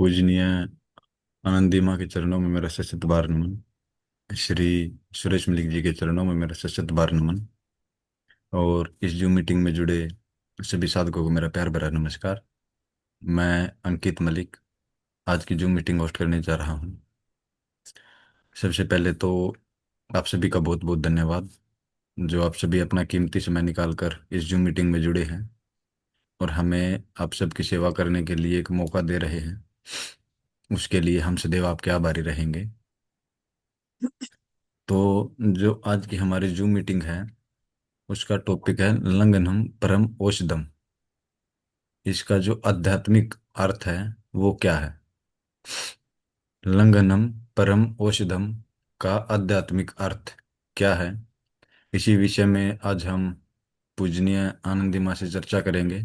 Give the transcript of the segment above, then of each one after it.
पूजनीय आनंदी माँ के चरणों में मेरा सशत बार नमन। श्री सुरेश मलिक जी के चरणों में मेरा सशत बार नमन। और इस जूम मीटिंग में जुड़े सभी साधकों को मेरा प्यार भरा नमस्कार। मैं अंकित मलिक आज की जूम मीटिंग होस्ट करने जा रहा हूँ। सबसे पहले तो आप सभी का बहुत बहुत धन्यवाद, जो आप सभी अपना कीमती समय निकाल कर इस जूम मीटिंग में जुड़े हैं और हमें आप सबकी सेवा करने के लिए एक मौका दे रहे हैं। उसके लिए हम सदैव आपके आभारी रहेंगे। तो जो आज की हमारी जूम मीटिंग है उसका टॉपिक है लंघनम परम औषधम। इसका जो आध्यात्मिक अर्थ है वो क्या है? लंघनम परम औषधम का आध्यात्मिक अर्थ क्या है? इसी विषय में आज हम पूजनीय आनंदी माँ से चर्चा करेंगे,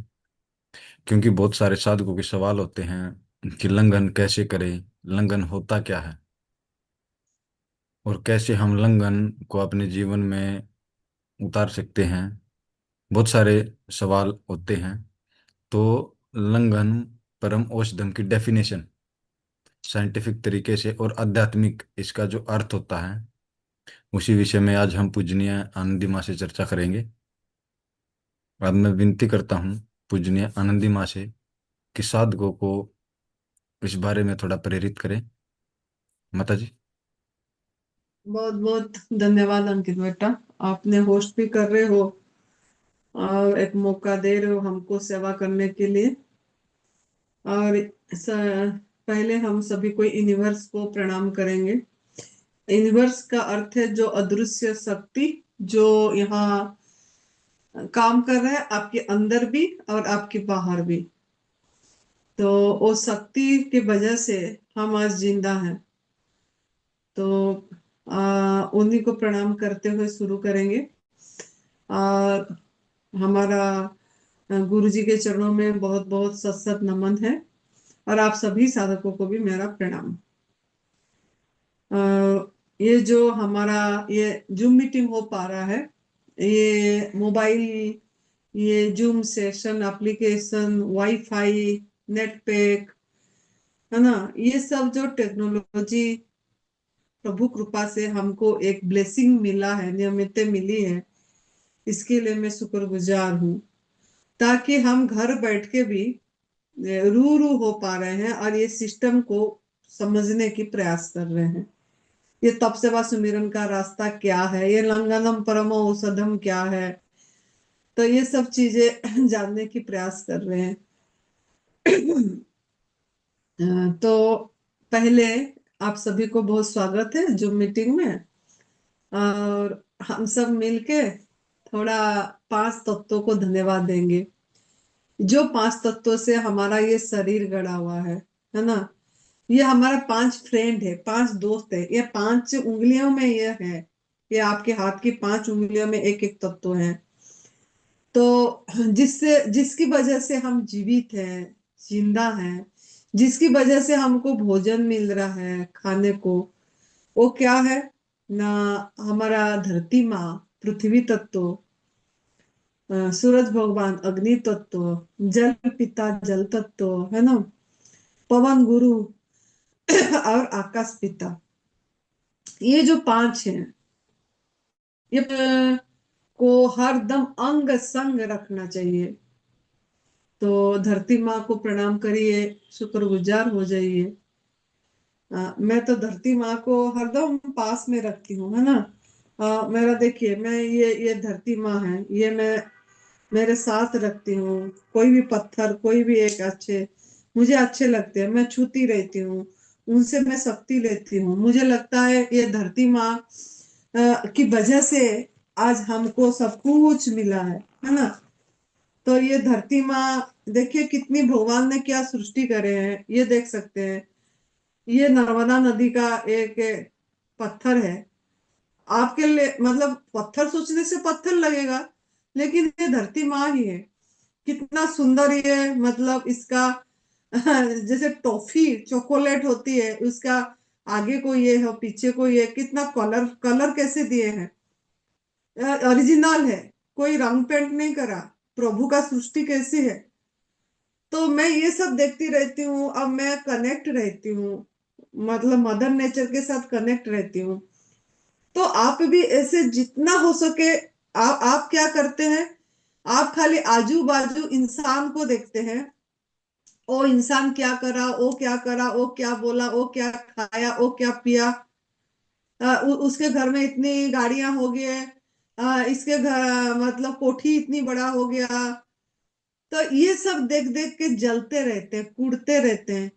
क्योंकि बहुत सारे साधकों के सवाल होते हैं कि लंघन कैसे करें, लंघन होता क्या है और कैसे हम लंघन को अपने जीवन में उतार सकते हैं। बहुत सारे सवाल होते हैं। तो लंघन परम औषधम की डेफिनेशन साइंटिफिक तरीके से और आध्यात्मिक इसका जो अर्थ होता है उसी विषय में आज हम पूजनीय आनंदी माँ से चर्चा करेंगे। अब मैं विनती करता हूँ पूजनीय आनंदी माँ से कि साधकों को इस बारे में थोड़ा प्रेरित करें। माता जी। बहुत बहुत धन्यवाद अंकित बेटा। आपने होस्ट भी कर रहे हो और एक मौका दे रहे हो हमको सेवा करने के लिए। और स, पहले हम सभी को यूनिवर्स को प्रणाम करेंगे। यूनिवर्स का अर्थ है जो अदृश्य शक्ति, जो यहाँ काम कर रहा है आपके अंदर भी और आपके बाहर भी। तो वो शक्ति की वजह से हम आज जिंदा हैं। तो उन्हीं को प्रणाम करते हुए शुरू करेंगे। और हमारा गुरु जी के चरणों में बहुत बहुत सत सत नमन है। और आप सभी साधकों को भी मेरा प्रणाम। अ, ये जो हमारा ये जूम मीटिंग हो पा रहा है, ये मोबाइल, ये zoom session application, wifi, net pack, है ना, ये सब जो टेक्नोलॉजी प्रभु कृपा से हमको एक ब्लेसिंग मिला है, नियमित मिली है, इसके लिए मैं शुक्रगुजार हूँ। ताकि हम घर बैठ के भी रू हो पा रहे हैं और ये सिस्टम को समझने की प्रयास कर रहे हैं। ये तप सेवा सुमिरन का रास्ता क्या है, ये लंघनम परमो औषधम क्या है, तो ये सब चीजें जानने की प्रयास कर रहे हैं। तो पहले आप सभी को बहुत स्वागत है जूम मीटिंग में। और हम सब मिलके थोड़ा पांच तत्वों को धन्यवाद देंगे, जो पांच तत्वों से हमारा ये शरीर गड़ा हुआ है ना। ये हमारा पांच फ्रेंड है, पांच दोस्त है, ये पांच उंगलियों में ये है। ये आपके हाथ की पांच उंगलियों में एक एक तत्व है। तो जिसकी वजह से हम जीवित हैं, जिंदा हैं, जिसकी वजह से हमको भोजन मिल रहा है खाने को, वो क्या है ना? हमारा धरती माँ पृथ्वी तत्व, सूरज भगवान अग्नि तत्व, जल पिता जल तत्व, है ना, पवन गुरु और आकाश पिता। ये जो पांच हैं, ये को हरदम अंग संग रखना चाहिए। तो धरती माँ को प्रणाम करिए, शुक्रगुजार हो जाइए। मैं तो धरती माँ को हरदम पास में रखती हूँ, है ना। मेरा देखिए, मैं ये धरती माँ है, ये मैं मेरे साथ रखती हूँ। कोई भी पत्थर, कोई भी एक अच्छे मुझे अच्छे लगते हैं, मैं छूती रहती हूँ, उनसे मैं शक्ति लेती हूँ। मुझे लगता है ये धरती माँ की वजह से आज हमको सब कुछ मिला है ना। तो ये धरती माँ देखिए कितनी, भगवान ने क्या सृष्टि करे हैं, ये देख सकते हैं। ये नर्मदा नदी का एक पत्थर है। आपके लिए मतलब पत्थर सोचने से पत्थर लगेगा, लेकिन ये धरती माँ ही है। कितना सुंदर ये, मतलब इसका जैसे टॉफी चॉकलेट होती है, उसका आगे को ये हो, पीछे को ये, कितना कलर कलर कैसे दिए हैं, ओरिजिनल है, कोई रंग पेंट नहीं करा। प्रभु का सृष्टि कैसी है, तो मैं ये सब देखती रहती हूँ, अब मैं कनेक्ट रहती हूँ, मतलब मदर नेचर के साथ कनेक्ट रहती हूँ। तो आप भी ऐसे जितना हो सके, आप क्या करते हैं, आप खाली आजू बाजू इंसान को देखते हैं, वो इंसान क्या करा, वो क्या करा, वो क्या बोला, वो क्या खाया, वो क्या पिया, उसके घर में इतनी गाड़ियां हो गए, इसके घर मतलब कोठी इतनी बड़ा हो गया। तो ये सब देख देख के जलते रहते हैं, कूदते रहते हैं।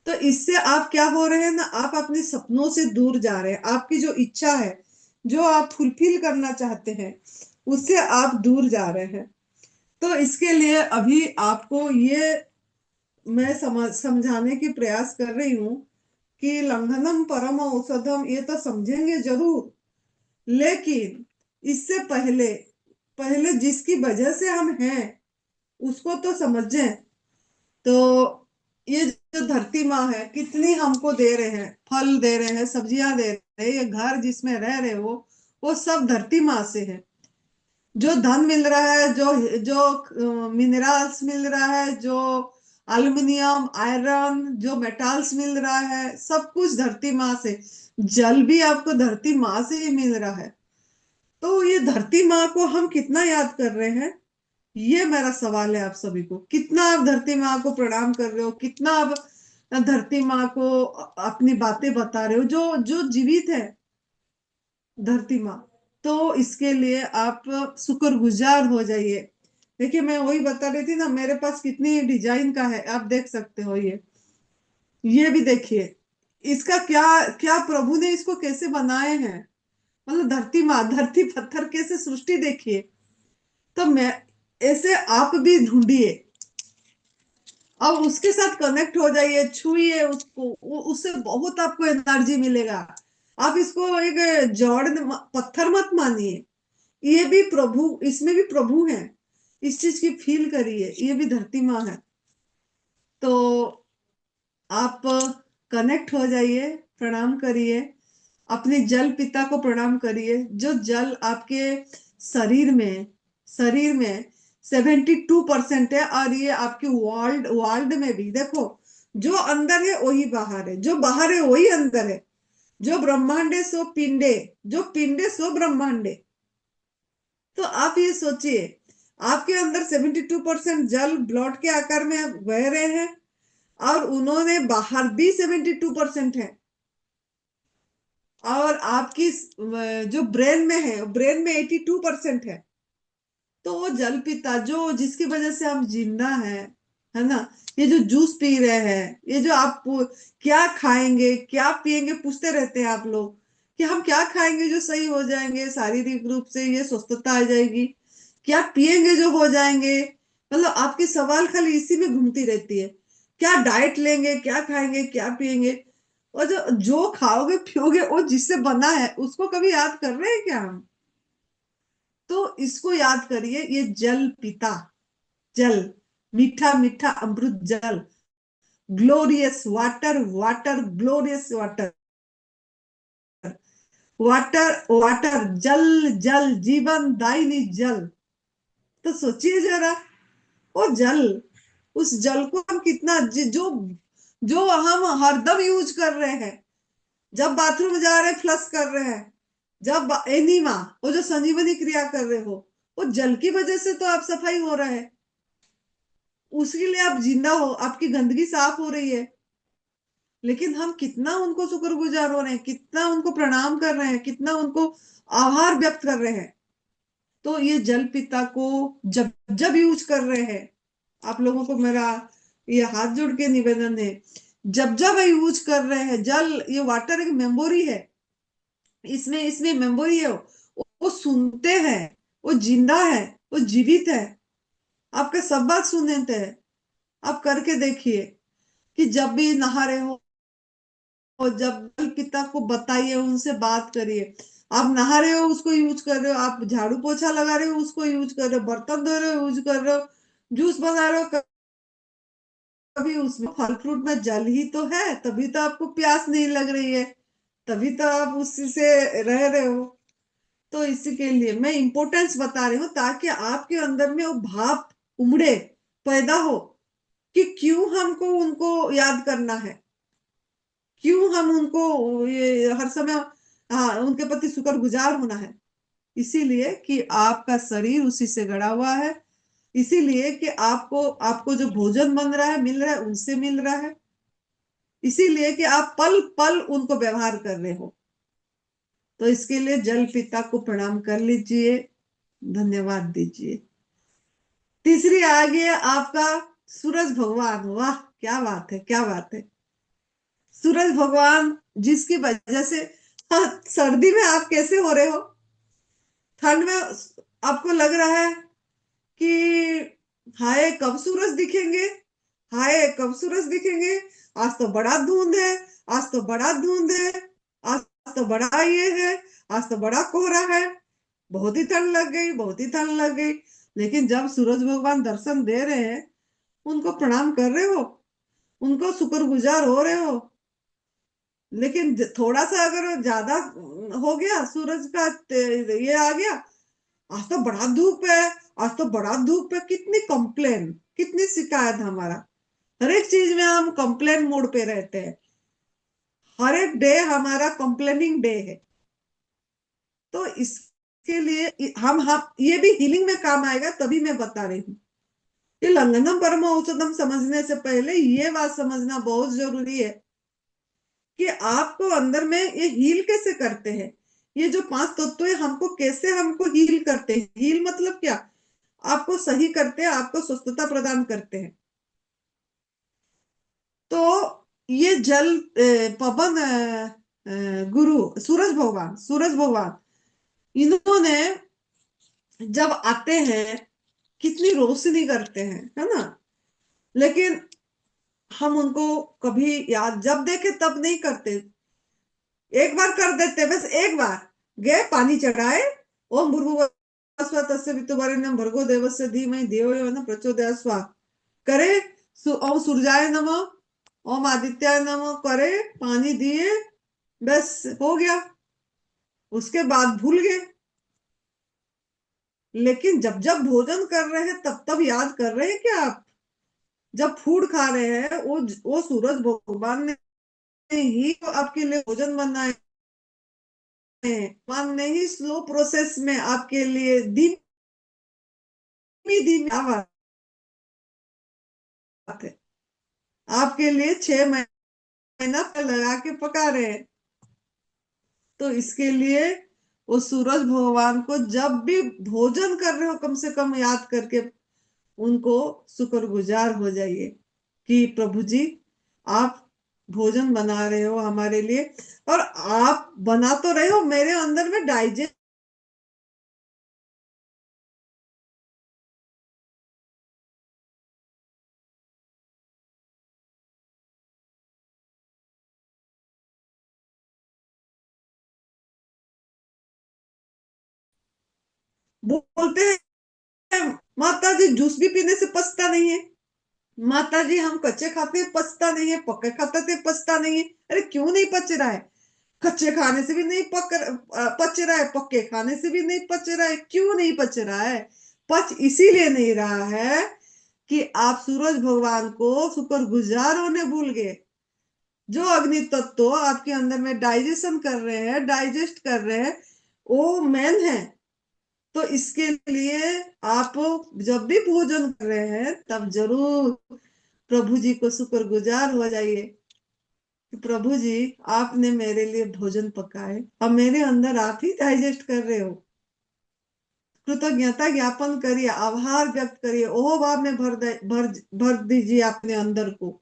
तो इससे आप क्या हो रहे हैं ना, आप अपने सपनों से दूर जा रहे हैं, आपकी जो इच्छा है, जो आप फुलफिल करना चाहते हैं, उससे आप दूर जा रहे हैं। तो इसके लिए अभी आपको ये मैं समझाने की प्रयास कर रही हूँ कि लंघनम परम औषधम, ये तो समझेंगे जरूर, लेकिन इससे पहले पहले जिसकी वजह से हम हैं उसको तो समझें। तो ये जो धरती माँ है, कितनी हमको दे रहे हैं, फल दे रहे हैं, सब्जियां दे रहे हैं, ये घर जिसमें रह रहे हो, वो सब धरती माँ से है। जो धन मिल रहा है, जो जो मिनरल्स मिल रहा है, जो एल्युमिनियम आयरन जो मेटल्स मिल रहा है, सब कुछ धरती माँ से। जल भी आपको धरती माँ से ही मिल रहा है। तो ये धरती माँ को हम कितना याद कर रहे हैं, ये मेरा सवाल है आप सभी को। कितना आप धरती माँ को प्रणाम कर रहे हो, कितना आप धरती माँ को अपनी बातें बता रहे हो, जो जो जीवित है धरती माँ। तो इसके लिए आप शुक्रगुजार हो जाइए। देखिए मैं वही बता रही थी ना, मेरे पास कितनी डिजाइन का है, आप देख सकते हो। ये भी देखिए, इसका क्या क्या प्रभु ने इसको कैसे बनाए हैं, मतलब धरती माँ, धरती पत्थर कैसे सृष्टि देखिए। तो मैं ऐसे आप भी ढूंढिए, अब उसके साथ कनेक्ट हो जाइए, छुइए उसको, उससे बहुत आपको एनर्जी मिलेगा। आप इसको एक जड़ पत्थर मत मानिए, ये भी प्रभु, इसमें भी प्रभु है। इस चीज की फील करिए, ये भी धरती माँ है। तो आप कनेक्ट हो जाइए, प्रणाम करिए, अपने जल पिता को प्रणाम करिए। जो जल आपके शरीर में शरीर में 72% है, और ये आपके वर्ल्ड वर्ल्ड में भी देखो, जो अंदर है वही बाहर है, जो बाहर है वही अंदर है। जो ब्रह्मांडे सो पिंडे, जो पिंडे सो ब्रह्मांडे। तो आप ये सोचिए, आपके अंदर 72% जल ब्लड के आकार में बह रहे हैं, और उन्होंने बाहर भी 72% है। और आपकी जो ब्रेन में है, ब्रेन में 82% है। तो वो जल पिता, जो जिसकी वजह से हम जिंदा है ना। ये जो जूस पी रहे हैं, ये जो आप क्या खाएंगे क्या पिएंगे पूछते रहते हैं आप लोग, कि हम क्या खाएंगे जो सही हो जाएंगे, शारीरिक रूप से ये स्वस्थता आ जाएगी, क्या पिएंगे जो हो जाएंगे। मतलब आपकी सवाल खाली इसी में घूमती रहती है, क्या डाइट लेंगे, क्या खाएंगे, क्या पिएंगे। और जो जो खाओगे पियोगे वो जिससे बना है, उसको कभी याद कर रहे हैं क्या हम। तो इसको याद करिए, ये जल पिता, जल, मीठा मीठा अमृत जल, glorious water, water glorious water, water water, जल जल, जीवन दायिनी जल। तो सोचिए जरा, वो जल, उस जल को हम कितना जो जो हम हरदम यूज कर रहे हैं, जब बाथरूम जा रहे हैं फ्लश कर रहे हैं, जब एनीमा, वो जो संजीवनी क्रिया कर रहे हो, वो जल की वजह से तो आप सफाई हो रहा है, उसके लिए आप जिंदा हो, आपकी गंदगी साफ हो रही है। लेकिन हम कितना उनको शुक्रगुजार हो रहे हैं, कितना उनको प्रणाम कर रहे हैं, कितना उनको आभार व्यक्त कर रहे हैं। तो ये जल पिता को जब जब यूज कर रहे हैं, आप लोगों को मेरा ये हाथ जोड़ के निवेदन है, जब जब यूज कर रहे हैं जल, ये वाटर एक मेमोरी है, इसमें इसमें मेमोरी है। वो सुनते हैं, वो जिंदा है, वो जीवित है, आपके सब बात सुनते हैं। आप करके देखिए कि जब भी नहा रहे हो, जब पिता को बताइए, उनसे बात करिए। आप नहा रहे हो उसको यूज कर रहे हो, आप झाड़ू पोछा लगा रहे हो उसको यूज कर रहे हो, बर्तन धो रहे हो यूज कर रहे हो, जूस बना रहे हो, कभी उसमें फल फ्रूट में जल ही तो है, तभी तो आपको प्यास नहीं लग रही है, तभी तो आप उसी से रह रहे हो। तो इसी के लिए मैं इंपॉर्टेंस बता रही हूँ, ताकि आपके अंदर में वो भाप उमड़े, पैदा हो, कि क्यों हमको उनको याद करना है, क्यों हम उनको ये हर समय, हाँ, उनके प्रति शुक्रगुजार होना है। इसीलिए कि आपका शरीर उसी से गड़ा हुआ है, इसीलिए कि आपको आपको जो भोजन बन रहा है, मिल रहा है, उनसे मिल रहा है, इसीलिए कि आप पल पल उनको व्यवहार कर रहे हो। तो इसके लिए जल पिता को प्रणाम कर लीजिए, धन्यवाद दीजिए। तीसरी आ गया आपका सूरज भगवान। वाह, क्या बात है, क्या बात है। सूरज भगवान जिसकी वजह से, हाँ, सर्दी में आप कैसे हो रहे हो, ठंड में आपको लग रहा है कि हाय कब सूरज दिखेंगे, हाय कब सूरज दिखेंगे, आज तो बड़ा धुंध है, आज तो बड़ा धुंध है, आज तो बड़ा ये है, आज तो बड़ा कोहरा है, बहुत ही ठंड लग गई, बहुत ही ठंड लग गई। लेकिन जब सूरज भगवान दर्शन दे रहे हैं, उनको प्रणाम कर रहे हो, उनको शुक्रगुजार हो रहे हो। लेकिन थोड़ा सा अगर ज्यादा हो गया, सूरज का ये आ गया, आज तो बड़ा धूप है, आज तो बड़ा धूप है, कितनी कंप्लेन, कितनी शिकायत हमारा। हर एक चीज में हम कंप्लेन मोड पे रहते हैं, हर एक डे हमारा कंप्लेनिंग डे है। तो इसके लिए हम ये भी हीलिंग में काम आएगा, तभी मैं बता रही हूँ। ये लंघनम परम औषधम समझने से पहले ये बात समझना बहुत जरूरी है कि आपको अंदर में ये हील कैसे करते हैं, ये जो पांच तत्व है हमको कैसे, हमको हील करते हैं। हील मतलब क्या, आपको सही करते हैं, आपको स्वस्थता प्रदान करते हैं। तो ये जल, पवन, गुरु, सूरज भगवान, सूरज भगवान, इन्होंने जब आते हैं कितनी रोशनी करते हैं, है ना। लेकिन हम उनको कभी याद, जब देखे तब नहीं करते, एक बार कर देते, बस एक बार गए, पानी चढ़ाए, ओम भूर्भुवः तस्य वितुर्वरेण्यं भर्गो देवस्य धीमहि धियो यो न प्रचोदयात् स्वाहा करे। ओम सूर्याय नमः, ओम आदित्याय नमः करे, पानी दिए, बस हो गया। उसके बाद भूल गए। लेकिन जब जब भोजन कर रहे हैं तब तब याद कर रहे हैं क्या आप, जब फूड खा रहे हैं, वो सूरज भगवान ने ही तो आपके लिए भोजन बनाए हैं, भगवान ने ही स्लो प्रोसेस में आपके लिए धीमी धीमी आवाज है, आपके लिए 6 महीना लगा के पका रहे हैं। तो इसके लिए वो सूरज भगवान को जब भी भोजन कर रहे हो, कम से कम याद करके उनको शुक्रगुजार हो जाइए कि प्रभु जी, आप भोजन बना रहे हो हमारे लिए, और आप बना तो रहे हो, मेरे अंदर में डाइजेस्ट बोलते हैं, माता जी जूस भी पीने से पछता नहीं है, माता जी हम कच्चे खाते हैं पछता नहीं है, पक्के खाते थे पछता नहीं है। अरे क्यों नहीं पच रहा है, कच्चे खाने से भी नहीं पच रहा है, पक्के खाने से भी नहीं पच रहा है, क्यों नहीं पच रहा है, पच इसीलिए नहीं रहा है कि आप सूरज भगवान को शुक्रगुजार होने भूल गए। जो अग्नि तत्व आपके अंदर में डाइजेशन कर रहे हैं, डाइजेस्ट कर रहे हैं, वो मैन है। तो इसके लिए आप जब भी भोजन कर रहे हैं तब जरूर प्रभु जी को शुक्रगुजार हो जाइए कि प्रभु जी, आपने मेरे लिए भोजन पकाए, अब मेरे अंदर आप ही डाइजेस्ट कर रहे हो। कृतज्ञता ज्ञापन करिए, आभार व्यक्त करिए, ओह भाव में भर दीजिए अपने अंदर को।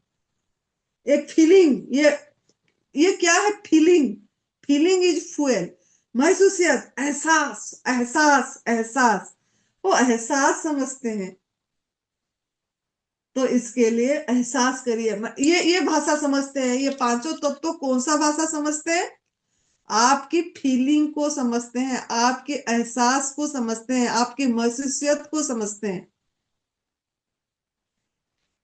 एक फीलिंग, ये क्या है, फीलिंग, फीलिंग इज फ्यूल। महसूसियत, एहसास, एहसास, एहसास, वो एहसास समझते हैं। तो इसके लिए एहसास करिए, ये भाषा समझते हैं, ये पांचों तत्व तो कौन सा भाषा समझते हैं, आपकी फीलिंग को समझते हैं, आपके एहसास को समझते हैं, आपकी महसूसियत को समझते हैं।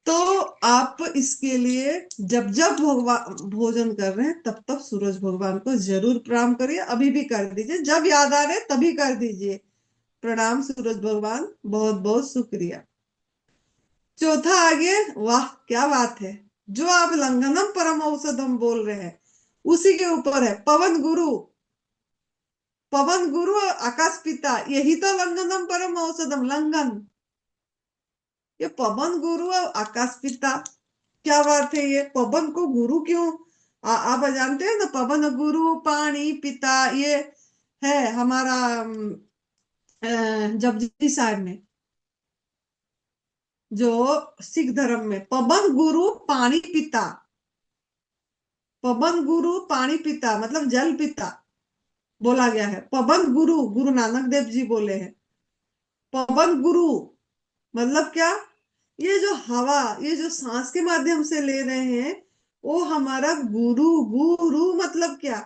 तो आप इसके लिए जब जब भगवान भोजन कर रहे हैं तब तब सूरज भगवान को जरूर प्रणाम करिए, अभी भी कर दीजिए, जब याद आ रहे तभी कर दीजिए। प्रणाम सूरज भगवान, बहुत बहुत शुक्रिया। चौथा आगे, वाह क्या बात है। जो आप लंघनम परम औषधम बोल रहे हैं उसी के ऊपर है, पवन गुरु। पवन गुरु और आकाश पिता, यही तो लंघनम परम औषधम, लंघन। ये पवन गुरु और आकाश पिता, क्या बात है। ये पवन को गुरु क्यों? आप जानते हैं ना, पवन गुरु पानी पिता, ये है हमारा जपजी साहब में, जो सिख धर्म में पवन गुरु पानी पिता। पवन गुरु पानी पिता मतलब जल पिता बोला गया है। पवन गुरु, गुरु नानक देव जी बोले हैं पवन गुरु मतलब क्या? ये जो हवा, ये जो सांस के माध्यम से ले रहे हैं, वो हमारा गुरु। गुरु मतलब क्या?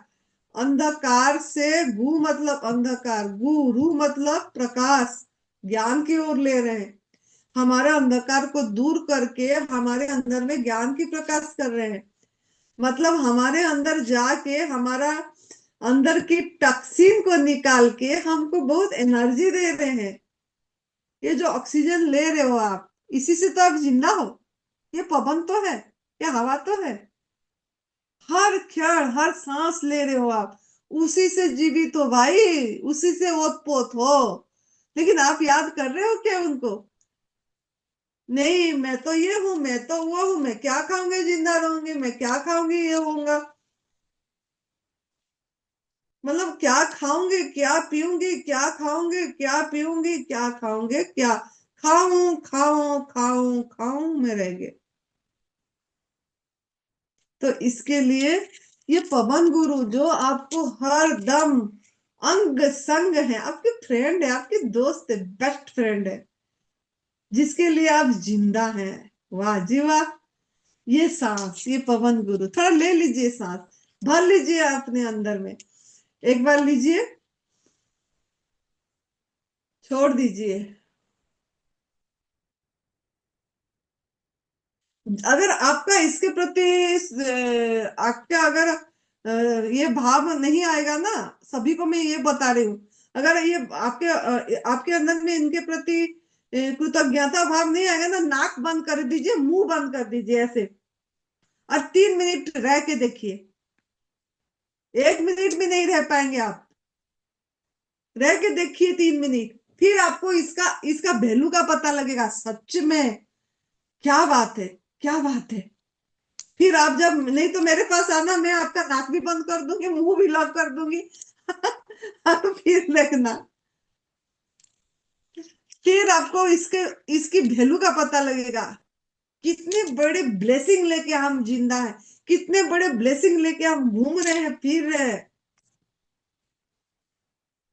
अंधकार से, गु मतलब अंधकार, गुरु मतलब प्रकाश, ज्ञान की ओर ले रहे हैं। हमारे अंधकार को दूर करके हमारे अंदर में ज्ञान की प्रकाश कर रहे हैं। मतलब हमारे अंदर जाके हमारा अंदर की टॉक्सिन को निकाल के हमको बहुत एनर्जी दे रहे हैं। ये जो ऑक्सीजन ले रहे हो आप, इसी से तो आप जिंदा हो। ये पवन तो है, ये हवा तो है। हर क्षण हर सांस ले रहे हो आप, उसी से जीवित हो भाई, उसी से ओतपोत हो। लेकिन आप याद कर रहे हो क्या उनको? नहीं, मैं तो ये हूं, मैं तो वो हूं, मैं क्या खाऊंगी जिंदा रहूंगी, मैं क्या खाऊंगी ये होऊंगा। मतलब क्या खाऊंगी क्या पीऊंगी, क्या खाऊंगी क्या पीऊंगी, क्या खाऊंगे क्या, खाऊं खाऊं खाऊं खाऊं में रह गए। तो इसके लिए ये पवन गुरु जो आपको हर दम अंग संग है, आपके फ्रेंड है, आपके दोस्त है, बेस्ट फ्रेंड है, जिसके लिए आप जिंदा हैं। वाह जी वाह। ये सांस, ये पवन गुरु, थोड़ा ले लीजिए सांस, भर लीजिए अपने अंदर में, एक बार लीजिए, छोड़ दीजिए। अगर आपका इसके प्रति आपका अगर ये भाव नहीं आएगा ना, सभी को मैं ये बता रही हूँ, अगर ये आपके अंदर में इनके प्रति कृतज्ञता भाव नहीं आएगा ना, नाक बंद कर दीजिए, मुंह बंद कर दीजिए ऐसे, और 3 मिनट रह के देखिए। 1 मिनट भी नहीं रह पाएंगे आप, रह के देखिए 3 मिनट, फिर आपको इसका इसका वैल्यू का पता लगेगा सच में। क्या बात है, क्या बात है। फिर आप जब, नहीं तो मेरे पास आना, मैं आपका नाक भी बंद कर दूंगी, मुंह भी लॉक कर दूंगी। आप फिर देखना, फिर आपको इसके इसकी वैल्यू का पता लगेगा। कितने बड़े ब्लेसिंग लेके हम जिंदा हैं, कितने बड़े ब्लेसिंग लेके हम घूम रहे हैं, फिर रहे हैं।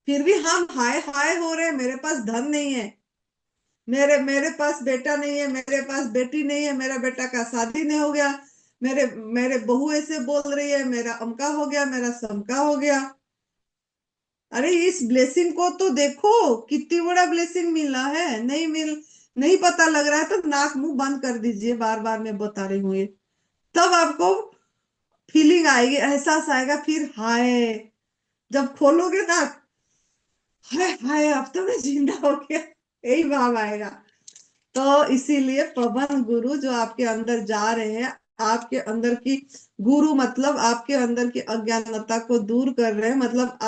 फिर भी हम हाय हाय हो रहे हैं, मेरे पास धन नहीं है, मेरे मेरे पास बेटा नहीं है, मेरे पास बेटी नहीं है, मेरा बेटा का शादी नहीं हो गया, मेरे मेरे बहू ऐसे बोल रही है, मेरा अमका हो गया, मेरा समका हो गया। अरे इस ब्लेसिंग को तो देखो, कितनी बड़ा ब्लेसिंग मिला है। नहीं पता लग रहा है तो नाक मुंह बंद कर दीजिए, बार बार मैं बता रही हूँ ये, तब आपको फीलिंग आएगी, एहसास आएगा। फिर हाय, जब खोलोगे ना, हाय हाय अब तो मैं जिंदा हो गया, यही भाव आएगा। तो इसीलिए पवन गुरु जो आपके अंदर जा रहे हैं, आपके अंदर की, गुरु मतलब आपके अंदर की अज्ञानता को दूर कर रहे हैं, मतलब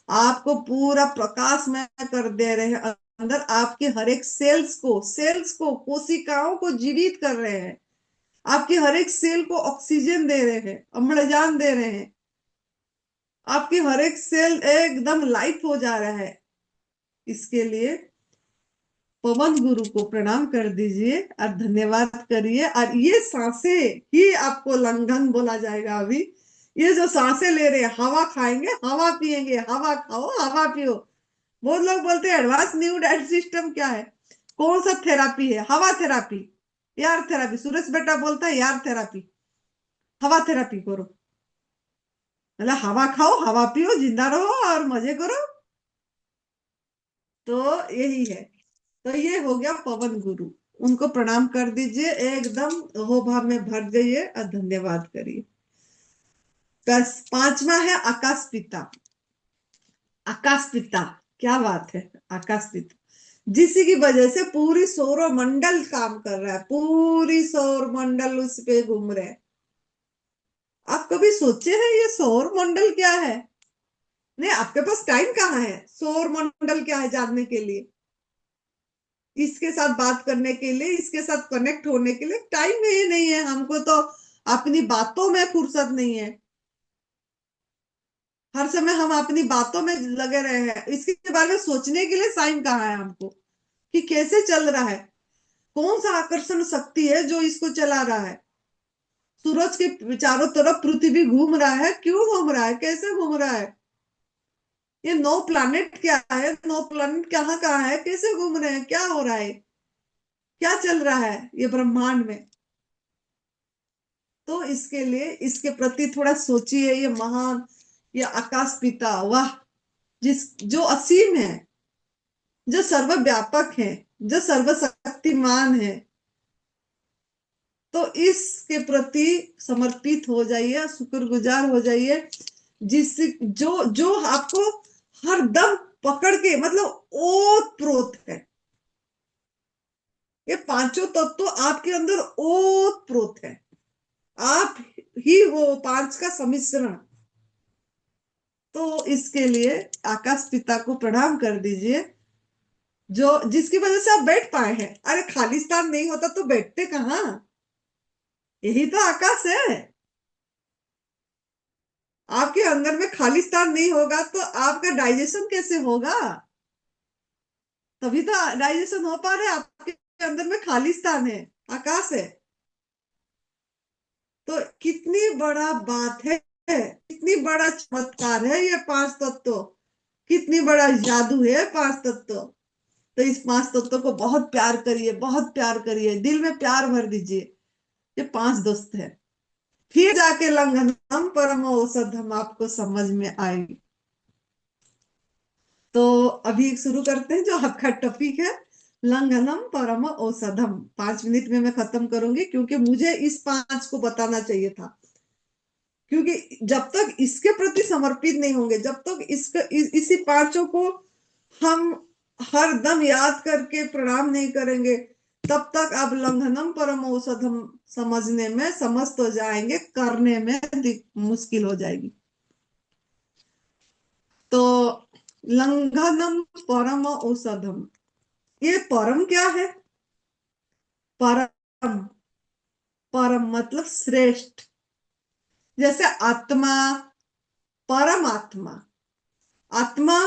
आपको पूरा प्रकाशमय कर दे रहे हैं। अंदर आपके हर एक सेल्स को कोशिकाओं को जीवित कर रहे हैं, आपके हर एक सेल को ऑक्सीजन दे रहे हैं, अम्लजान दे रहे हैं। आपकी हर एक सेल एकदम लाइफ हो जा रहा है। इसके लिए पवन गुरु को प्रणाम कर दीजिए और धन्यवाद करिए। और ये सांसें ही आपको लंघन बोला जाएगा अभी। ये जो सांसें ले रहे हैं, हवा खाएंगे, हवा पिएंगे, हवा खाओ हवा पियो। बहुत लोग बोलते हैं एडवांस न्यू डाइट सिस्टम क्या है, कौन सा थेरापी है? हवा थेरापी, यार थेरापी, सुरेश बेटा बोलता है यार थेरापी, हवा थेरापी करो। मतलब हवा खाओ, हवा पियो, जिंदा रहो और मजे करो। तो यही है। तो ये हो गया पवन गुरु, उनको प्रणाम कर दीजिए, एकदम हो भाव में भर जाइए और धन्यवाद करिए। बस पांचवा है आकाश पिता। आकाश पिता, क्या बात है। आकाश पिता जिसी की वजह से पूरी सौर मंडल काम कर रहा है, पूरी सौर मंडल उस पे घूम रहे हैं। आप कभी सोचे हैं ये सौर मंडल क्या है? नहीं, आपके पास टाइम कहाँ है सौर मंडल क्या है जानने के लिए, इसके साथ बात करने के लिए, इसके साथ कनेक्ट होने के लिए टाइम ही नहीं है हमको तो। अपनी बातों में फुर्सत नहीं है, हर समय हम अपनी बातों में लगे रहे हैं, इसके बारे में सोचने के लिए टाइम कहाँ है हमको कि कैसे चल रहा है, कौन सा आकर्षण शक्ति है जो इसको चला रहा है। सूरज के चारों तरफ पृथ्वी घूम रहा है, क्यों घूम रहा है, कैसे घूम रहा है, ये 9 प्लानिट क्या है, 9 प्लानिट कहाँ कहाँ है, कैसे घूम रहे हैं, क्या हो रहा है, क्या चल रहा है ये ब्रह्मांड में। तो इसके लिए इसके प्रति थोड़ा सोचिए, ये महान, ये आकाश पिता, वाह, जिस जो असीम है, जो सर्वव्यापक है, जो सर्वशक्तिमान है। तो इसके प्रति समर्पित हो जाइए, शुक्रगुजार हो जाइए, जिस जो जो आपको हर दम पकड़ के, मतलब ओत प्रोत है, ये पांचों तत्व तो आपके अंदर ओत प्रोत है, आप ही हो पांच का सम्मिश्रण। तो इसके लिए आकाश पिता को प्रणाम कर दीजिए, जो जिसकी वजह से आप बैठ पाए हैं। अरे खालिस्तान नहीं होता तो बैठते कहाँ, यही तो आकाश है। आपके अंदर में खालिस्तान नहीं होगा तो आपका डाइजेशन कैसे होगा? तभी तो डाइजेशन हो पा रहा है, आपके अंदर में खालिस्तान है, आकाश है। तो कितनी बड़ा बात है, कितनी बड़ा चमत्कार है ये पांच तत्व, कितनी बड़ा जादू है पांच तत्व। तो इस पांच तत्व को बहुत प्यार करिए, बहुत प्यार करिए, दिल में प्यार भर दीजिए। ये पांच दोस्त है, फिर जाके लंघनम परम औषधम आपको समझ में आएगी। तो अभी शुरू करते हैं जो आपका टॉपिक है, लंघनम परम औषधम। 5 मिनट में मैं खत्म करूंगी, क्योंकि मुझे इस पांच को बताना चाहिए था। क्योंकि जब तक इसके प्रति समर्पित नहीं होंगे, जब तक इसी पांचों को हम हर दम याद करके प्रणाम नहीं करेंगे, तब तक आप लंघनम परम औषधम समझने में समस्त हो जाएंगे, करने में मुश्किल हो जाएगी। तो लंघनम परम औषधम, ये परम क्या है? परम, परम मतलब श्रेष्ठ। जैसे आत्मा, परमात्मा, आत्मा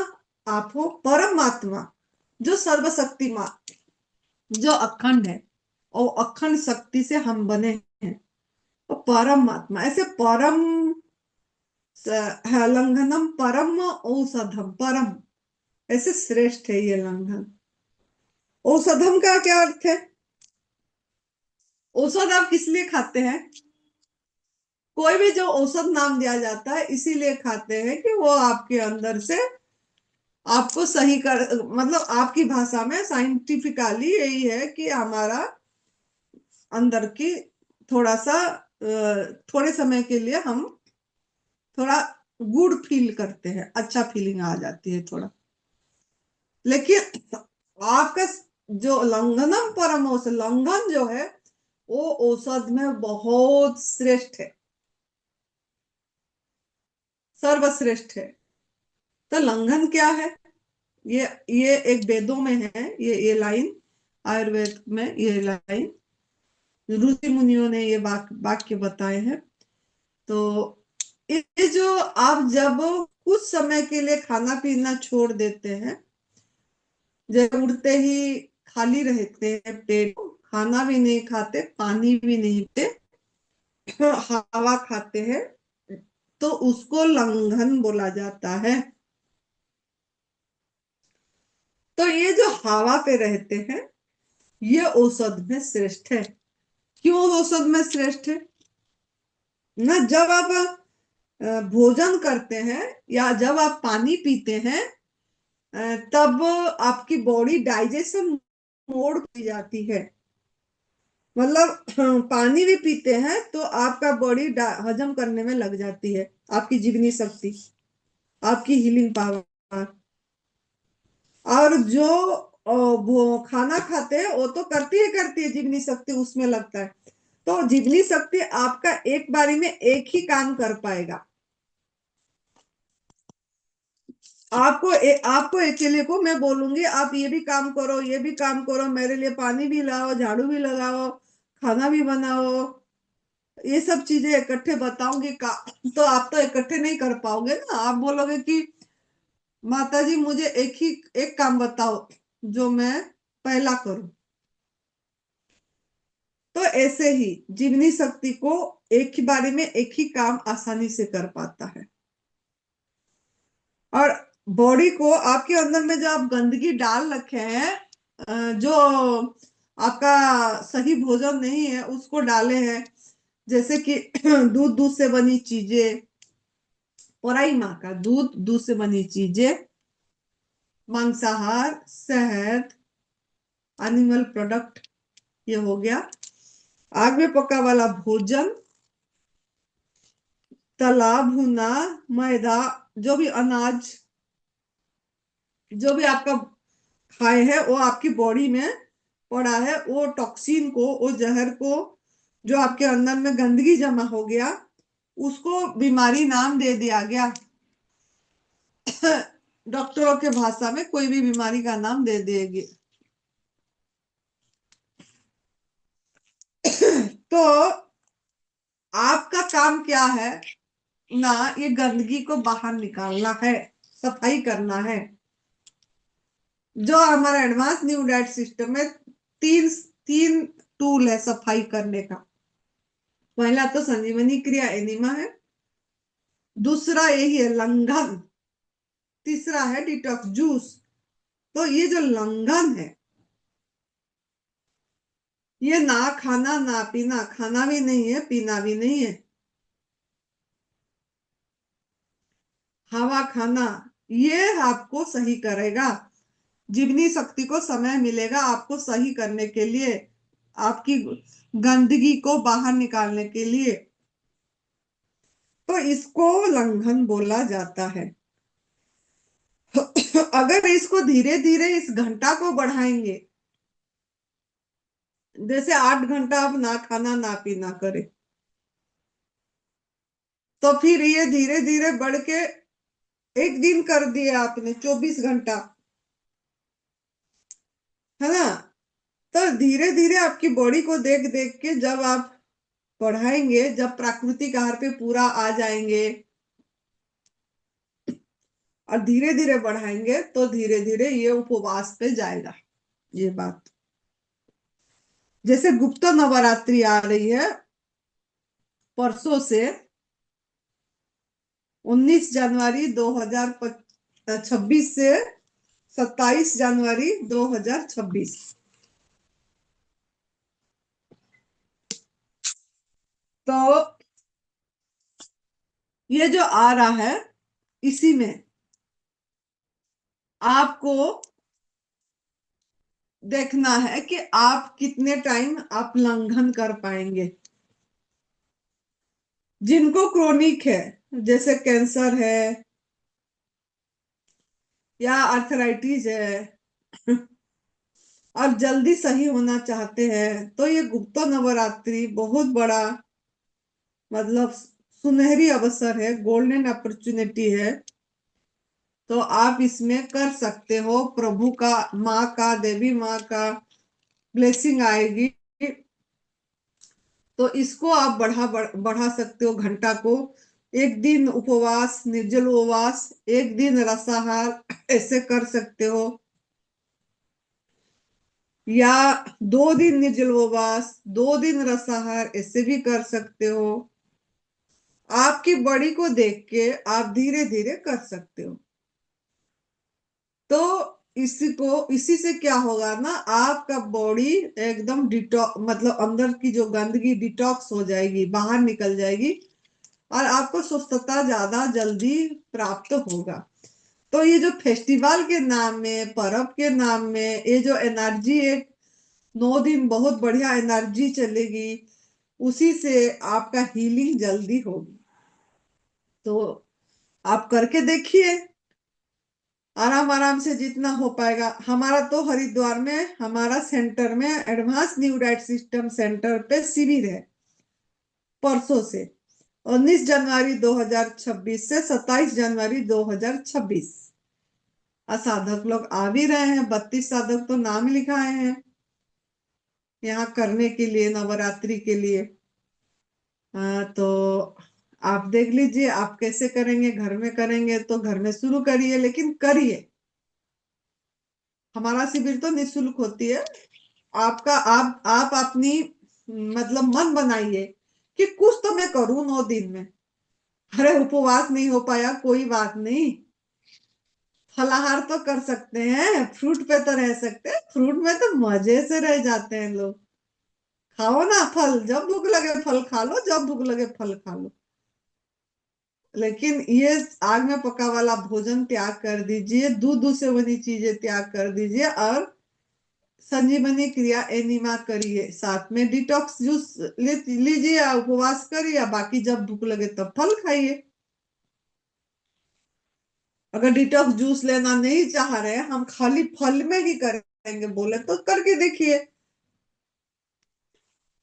आप हो, परमात्मा जो सर्वशक्तिमान, जो अखंड है, और अखंड शक्ति से हम बने हैं, और परमात्मा ऐसे परम है। लंघनम परम औषधम, परम ऐसे श्रेष्ठ है ये लंघन। औषधम का क्या अर्थ है? औषध आप किस लिए खाते हैं? कोई भी जो औषध नाम दिया जाता है इसीलिए खाते हैं कि वो आपके अंदर से आपको सही कर, मतलब आपकी भाषा में साइंटिफिकली यही है कि हमारा अंदर की थोड़ा सा थोड़े समय के लिए हम थोड़ा गुड फील करते हैं, अच्छा फीलिंग आ जाती है थोड़ा। लेकिन आपका जो लंघनम परम औषध, लंघन जो है वो औषध में बहुत श्रेष्ठ है, सर्वश्रेष्ठ है। तो लंघन क्या है? ये एक वेदों में है, ये लाइन, आयुर्वेद में ये लाइन ऋषि मुनियों ने ये वाक्य बताए हैं। तो ये जो आप जब कुछ समय के लिए खाना पीना छोड़ देते हैं, जब उठते ही खाली रहते हैं पेट, खाना भी नहीं खाते, पानी भी नहीं पीते, हवा खाते हैं, तो उसको लंघन बोला जाता है। तो ये जो हवा पे रहते हैं ये औषध में श्रेष्ठ है। क्यों औषध में श्रेष्ठ है? ना जब आप भोजन करते हैं या जब आप पानी पीते हैं, तब आपकी बॉडी डाइजेशन मोड पे जाती है। मतलब पानी भी पीते हैं तो आपका बॉडी हजम करने में लग जाती है, आपकी जीवनी शक्ति, आपकी हीलिंग पावर। और जो और वो खाना खाते हैं, वो तो करती है जीवनी शक्ति उसमें लगता है। तो जीवनी शक्ति आपका एक बारी में एक ही काम कर पाएगा। आपको अकेले को मैं बोलूंगी आप ये भी काम करो, ये भी काम करो, मेरे लिए पानी भी लाओ, झाड़ू भी लगाओ, खाना भी बनाओ, ये सब चीजें इकट्ठे बताऊंगी का, तो आप तो इकट्ठे नहीं कर पाओगे ना। आप बोलोगे कि माता जी मुझे एक काम बताओ जो मैं पहला करूं। तो ऐसे ही जीवनी शक्ति को एक ही बारे में एक ही काम आसानी से कर पाता है। और बॉडी को आपके अंदर में जो आप गंदगी डाल रखे हैं, जो आपका सही भोजन नहीं है उसको डाले हैं, जैसे कि दूध, दूध से बनी चीजें, पराई माँ का दूध, दूध से बनी चीजें, मांसाहार, शहद, एनिमल प्रोडक्ट, ये हो गया। आग में पका वाला भोजन, तला भुना, मैदा, जो भी अनाज, जो भी आपका खाए है वो आपकी बॉडी में पड़ा है, वो टॉक्सिन को, वो जहर को, जो आपके अंदर में गंदगी जमा हो गया, उसको बीमारी नाम दे दिया गया। डॉक्टरों के भाषा में कोई भी बीमारी का नाम दे देगी। तो आपका काम क्या है ना, ये गंदगी को बाहर निकालना है, सफाई करना है। जो हमारा एडवांस न्यू डाइट सिस्टम में तीन तीन टूल है सफाई करने का। पहला तो संजीवनी क्रिया एनिमा है, दूसरा यही है लंघन, तीसरा है डिटॉक्स जूस। तो ये जो लंघन है, ये ना खाना ना पीना, खाना भी नहीं है पीना भी नहीं है, हवा खाना, ये आपको सही करेगा। जीवनी शक्ति को समय मिलेगा आपको सही करने के लिए, आपकी गंदगी को बाहर निकालने के लिए। तो इसको लंघन बोला जाता है। अगर इसको धीरे धीरे इस घंटा को बढ़ाएंगे, जैसे 8 घंटा आप ना खाना ना पीना करें, तो फिर ये धीरे धीरे बढ़ के एक दिन कर दिया आपने 24 घंटा, है ना। तो धीरे धीरे आपकी बॉडी को देख देख के जब आप बढ़ाएंगे, जब प्राकृतिक आहार पे पूरा आ जाएंगे और धीरे धीरे बढ़ाएंगे, तो धीरे धीरे ये उपवास पे जाएगा। ये बात, जैसे गुप्त नवरात्रि आ रही है परसों से, 19 जनवरी 2026 से 27 जनवरी 2026। तो ये जो आ रहा है, इसी में आपको देखना है कि आप कितने टाइम आप लंघन कर पाएंगे। जिनको क्रोनिक है, जैसे कैंसर है या आर्थराइटिस है, और जल्दी सही होना चाहते हैं, तो ये गुप्त नवरात्रि बहुत बड़ा, मतलब सुनहरी अवसर है, गोल्डन अपॉर्चुनिटी है। तो आप इसमें कर सकते हो, प्रभु का, माँ का, देवी माँ का ब्लेसिंग आएगी। तो इसको आप बढ़ा सकते हो घंटा को। एक दिन उपवास, निर्जल उपवास, एक दिन रसाहार, ऐसे कर सकते हो। या 2 दिन निर्जल उपवास, 2 दिन रसाहार, ऐसे भी कर सकते हो। आपकी बॉडी को देख के आप धीरे धीरे कर सकते हो। तो इसी से क्या होगा ना, आपका बॉडी एकदम डिटॉक्स, मतलब अंदर की जो गंदगी डिटॉक्स हो जाएगी, बाहर निकल जाएगी, और आपको स्वस्थता ज्यादा जल्दी प्राप्त होगा। तो ये जो फेस्टिवल के नाम में, पर्व के नाम में, ये जो एनर्जी, एक 9 दिन बहुत बढ़िया एनर्जी चलेगी, उसी से आपका हीलिंग जल्दी होगी। तो आप करके देखिए। आराम आराम से जितना हो पाएगा। हमारा तो हरिद्वार में हमारा सेंटर में advance new diet system centre पे शिविर है परसों से, 19 जनवरी 2026 से 27 जनवरी 2026। और साधक लोग आ भी रहे हैं, 32 साधक तो नाम लिखाए हैं यहाँ करने के लिए, नवरात्रि के लिए। तो आप देख लीजिए आप कैसे करेंगे, घर में करेंगे तो घर में शुरू करिए, लेकिन करिए। हमारा शिविर तो निःशुल्क होती है। आपका आप अपनी मतलब मन बनाइए कि कुछ तो मैं करूं 9 दिन में। अरे उपवास नहीं हो पाया कोई बात नहीं, फलाहार तो कर सकते हैं, फ्रूट पे तो रह सकते हैं, फ्रूट में तो मजे से रह जाते हैं लोग। खाओ ना फल, जब भूख लगे फल खा लो, जब भूख लगे फल खा लो। लेकिन ये आग में पका वाला भोजन त्याग कर दीजिए, दूध से बनी चीजें त्याग कर दीजिए, और संजीवनी क्रिया एनिमा करिए, साथ में डिटॉक्स जूस लीजिए, या उपवास करिए, या बाकी जब भूख लगे तब फल खाइए। अगर डिटॉक्स जूस लेना नहीं चाह रहे, हम खाली फल में ही करेंगे बोले तो करके देखिए,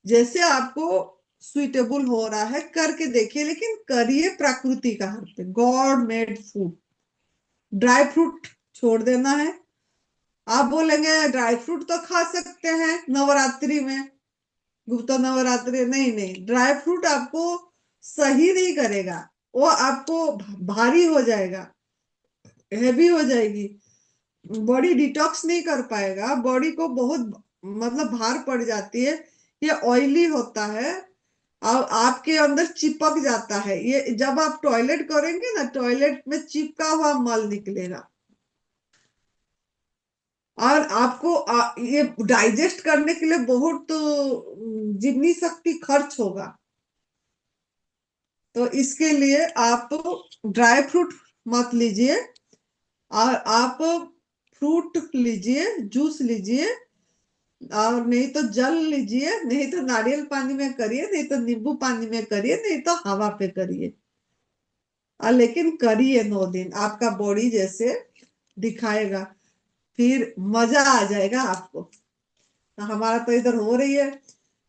जैसे आपको सुइटेबल हो रहा है करके देखिए, लेकिन करिए प्रकृति का हाथ पे, God made food. Dry fruit छोड़ देना है। आप बोलेंगे ड्राई फ्रूट तो खा सकते हैं नवरात्रि में, गुप्ता नवरात्रि, नहीं नहीं, ड्राई फ्रूट आपको सही नहीं करेगा, वो आपको भारी हो जाएगा, हैवी हो जाएगी, बॉडी डिटॉक्स नहीं कर पाएगा, बॉडी को बहुत मतलब भार पड़ जाती है, ये ऑयली होता है और आपके अंदर चिपक जाता है। ये जब आप टॉयलेट करेंगे ना, टॉयलेट में चिपका हुआ मल निकलेगा, और आपको ये डाइजेस्ट करने के लिए बहुत जितनी शक्ति खर्च होगा। तो इसके लिए आप ड्राई फ्रूट मत लीजिए, और आप फ्रूट लीजिए, जूस लीजिए, और नहीं तो जल लीजिए, नहीं तो नारियल पानी में करिए, नहीं तो नींबू पानी में करिए, नहीं तो हवा पे करिए। और लेकिन करिए 9 दिन, आपका बॉडी जैसे दिखाएगा, फिर मजा आ जाएगा आपको। तो हमारा तो इधर हो रही है,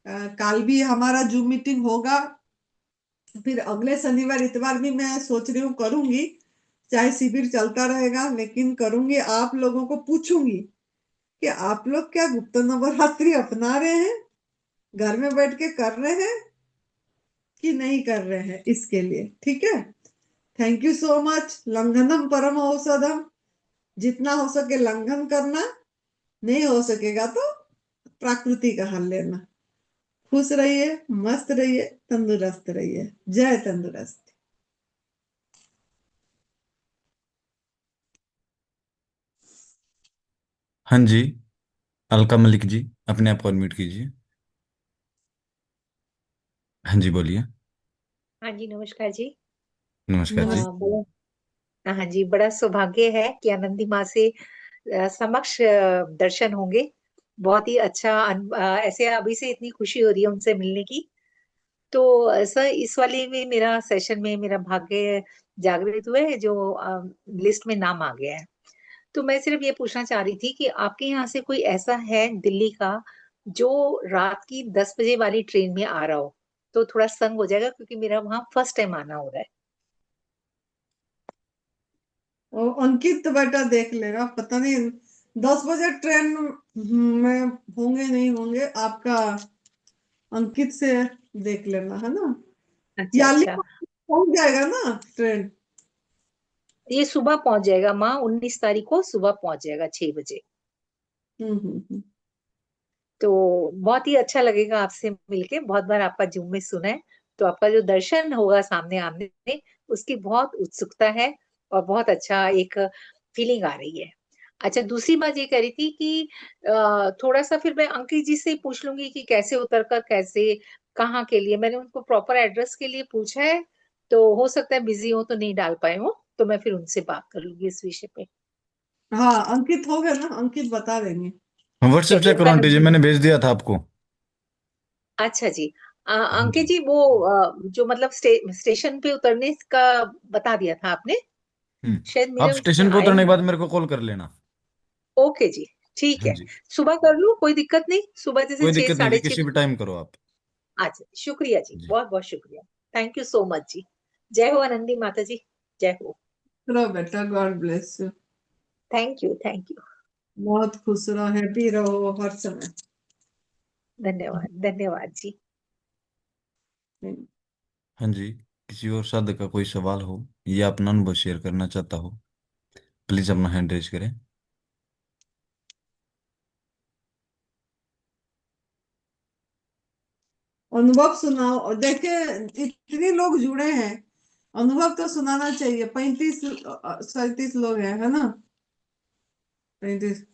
कल भी हमारा जूम मीटिंग होगा, फिर अगले शनिवार इतवार भी मैं सोच रही हूँ करूंगी, चाहे शिविर चलता रहेगा लेकिन करूंगी। आप लोगों को पूछूंगी कि आप लोग क्या गुप्त नवरात्रि अपना रहे हैं, घर में बैठ के कर रहे हैं कि नहीं कर रहे हैं, इसके लिए। ठीक है, थैंक यू सो मच। लंघनम परम औषधम, जितना हो सके लंघन करना, नहीं हो सकेगा तो प्राकृतिक आहार लेना। खुश रहिए, मस्त रहिए, तंदुरुस्त रहिए। जय तंदुरुस्त। हाँ जी, अलका मलिक जी, अपने आप को अनम्यूट कीजिए। हाँ जी, बोलिए। हाँ जी, नमस्कार जी। नमस्कार जी। नमस्ते। हाँ जी, बड़ा सौभाग्य है कि आनंदी माँ से समक्ष दर्शन होंगे। बहुत ही अच्छा ऐसे अभी से इतनी खुशी हो रही है उनसे मिलने की। तो सर, इस वाले में मेरा सेशन में मेरा भाग्य जागृत हुआ है, जो लिस्ट में नाम आ गया है। तो मैं सिर्फ ये पूछना चाह रही थी कि आपके यहाँ से कोई ऐसा है दिल्ली का जो रात की 10 बजे वाली ट्रेन में आ रहा हो, तो थोड़ा संग हो जाएगा, क्योंकि मेरा वहाँ फर्स्ट टाइम आना हो रहा है। अंकित तो बेटा देख लेगा, पता नहीं 10 बजे ट्रेन में होंगे नहीं होंगे आपका, अंकित से देख लेना है ना। अच्छा याली अच्छा। पहुंच जाएगा ना ट्रेन। ये सुबह पहुंच जाएगा माँ, 19 तारीख को सुबह पहुंच जाएगा 6 बजे। हम्म। तो बहुत ही अच्छा लगेगा आपसे मिलके, बहुत बार आपका जूम में सुना है। तो आपका जो दर्शन होगा सामने आमने, उसकी बहुत उत्सुकता है, और बहुत अच्छा एक फीलिंग आ रही है। अच्छा, दूसरी बात ये कह रही थी कि थोड़ा सा फिर मैं अंकित जी से पूछ लूंगी कि कैसे उतर कर, कैसे, कहाँ के लिए। मैंने उनको प्रॉपर एड्रेस के लिए पूछा है, तो हो सकता है बिजी हो तो नहीं डाल पाए हो, तो मैं फिर उनसे बात कर लूंगी इस विषय पे। हाँ, अंकित हो गया ना, अंकित बता देंगे। व्हाट्सएप चलिए चेक करो मैं, आंटी जी, मैंने भेज दिया था आपको। अच्छा जी। हाँ अंकित जी। जी, वो जो मतलब स्टेशन पे उतरने का बता दिया था आपने। शायद आप मेरे उसमें स्टेशन पे आया उतरने के नहीं। बाद मेरे को कॉल कर लेना। ओके जी, ठीक हाँ है। जी। सुबह कर लूँ, कोई दिक्कत नहीं? सुबह जैसे कोई छह दिक्कत नहीं जी, साढ़े छह किसी भी टाइम करो आप। अच्छा, शुक्रिया जी, जी। बहुत बहुत शुक्रिया। थैंक यू सो मच जी। जय हो आनंदी माता जी। जय हो। रहो बेटा, God bless you. Thank you, thank you. बहुत खुश रहो, हैप्पी रहो हर समय। धन्यवाद, धन्यवाद जी। हाँ जी। किसी और साधक का कोई सवाल हो या अपना अनुभव शेयर करना चाहता हो, प्लीज अपना हैंड रेज करें। अनुभव सुनाओ, और देखे इतने लोग जुड़े हैं, अनुभव तो सुनाना चाहिए। 35 37 लोग हैं, है ना? 35।